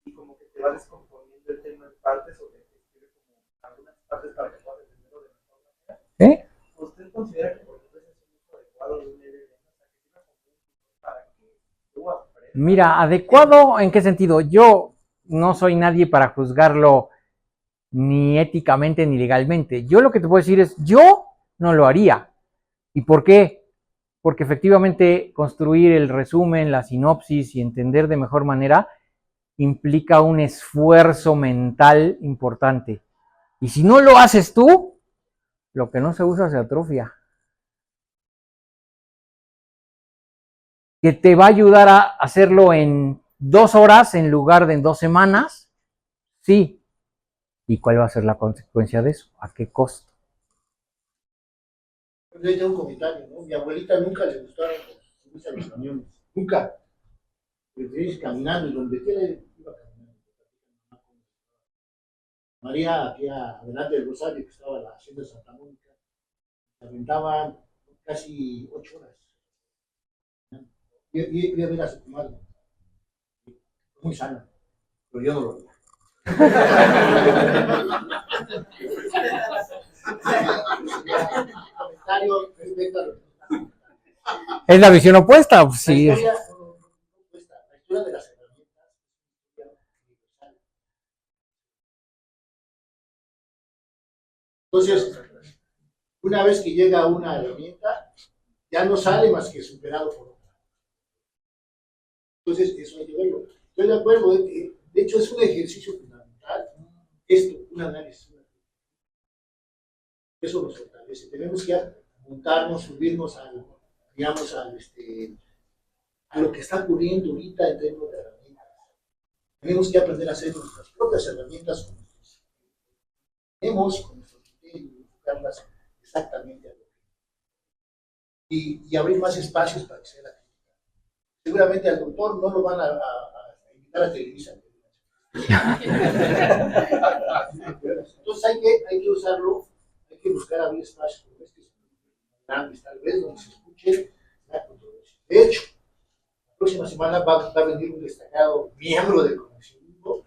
Y como que te va descomponiendo el tema en partes o te escribe como algunas partes para que puedas entenderlo de mejor manera. ¿Eh? ¿Usted considera que por ejemplo ese es un uso adecuado de un LLM? O sea, que sirva como un para que tú aprendas. Mira, ¿adecuado en qué sentido? Yo no soy nadie para juzgarlo ni éticamente ni legalmente. Yo lo que te puedo decir es, yo no lo haría. ¿Y por qué? Porque efectivamente construir el resumen, la sinopsis y entender de mejor manera implica un esfuerzo mental importante. Y si no lo haces tú, lo que no se usa se atrofia. Que te va a ayudar a hacerlo en 2 horas en lugar de en 2 semanas, sí. ¿Y cuál va a ser la consecuencia de eso? ¿A qué costo? Yo tengo un comentario, ¿no? Mi abuelita nunca le gustaron subirse a los camiones. Nunca. Preferís caminando y donde quiera iba caminando. María, aquí adelante del Rosario, que estaba la hacienda de Santa Mónica, se aventaban casi 8 horas. Y a ver a su comadre. Muy sana, pero yo no lo veo. Comentario respecto a lo que Es la visión opuesta, pues, sí. la historia de las herramientas. Entonces, una vez que llega una herramienta, ya no sale más que superado por otra. Entonces, eso hay que verlo. Estoy de acuerdo, de hecho es un ejercicio fundamental, esto, un análisis. Eso nos fortalece. Tenemos que montarnos, subirnos digamos, a lo que está ocurriendo ahorita en términos de herramientas. Tenemos que aprender a hacer nuestras propias herramientas con nuestros tenemos, con nuestros criterios, buscarlas exactamente a lo que y abrir más espacios para que sea la crítica. Seguramente al doctor no lo van a invitar a Televisa. Entonces hay que usarlo, hay que buscar abrir espacios como este, grandes tal vez, donde se escuche la controversia. De hecho, la próxima semana va a venir un destacado miembro del comisionismo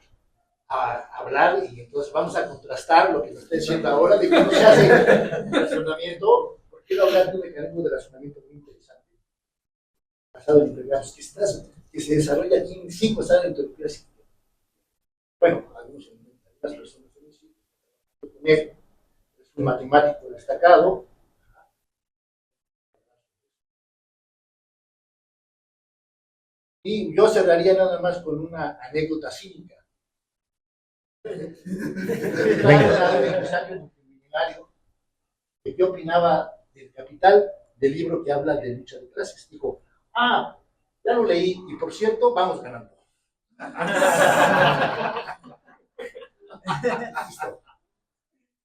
a hablar y entonces vamos a contrastar lo que nos está diciendo ahora de cómo se hace el razonamiento, porque quiero hablar de un mecanismo de razonamiento muy interesante, basado en empleados que se desarrolla aquí en 5 estados de entropías. Bueno, algunas personas es un matemático destacado. Y yo cerraría nada más con una anécdota cínica. ¿Qué opinaba del Capital, del libro que habla de lucha de clases? Dijo, ya lo leí y por cierto, vamos ganando.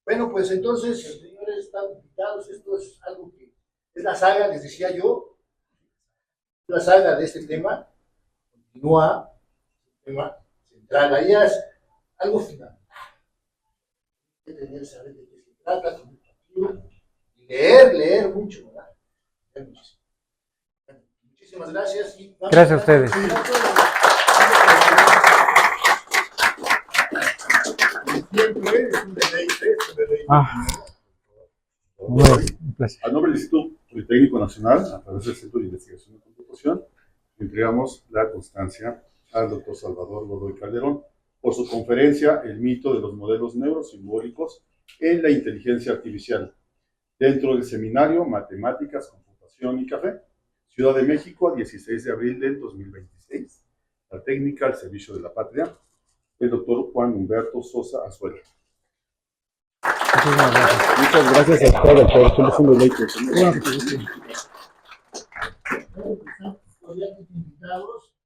Bueno, pues entonces, señores, están invitados. Esto es algo que es la saga, les decía yo, la saga de este tema. Continúa, el tema central. Ahí es algo final. Hay que tener que saber de qué se trata, con el partido, y leer mucho, ¿verdad? Leer muchísimo. Bueno, muchísimas gracias. Gracias a ustedes. Un placer. A nombre del Instituto Politécnico Nacional, a través del Centro de Investigación y Computación, entregamos la constancia al doctor Salvador Godoy Calderón por su conferencia El mito de los modelos neurosimbólicos en la inteligencia artificial, dentro del seminario Matemáticas, Computación y Café, Ciudad de México, 16 de abril del 2026. La técnica al servicio de la patria, el doctor Juan Humberto Sosa Azuela. Muchas gracias a todos por su profundo leito. Los invitados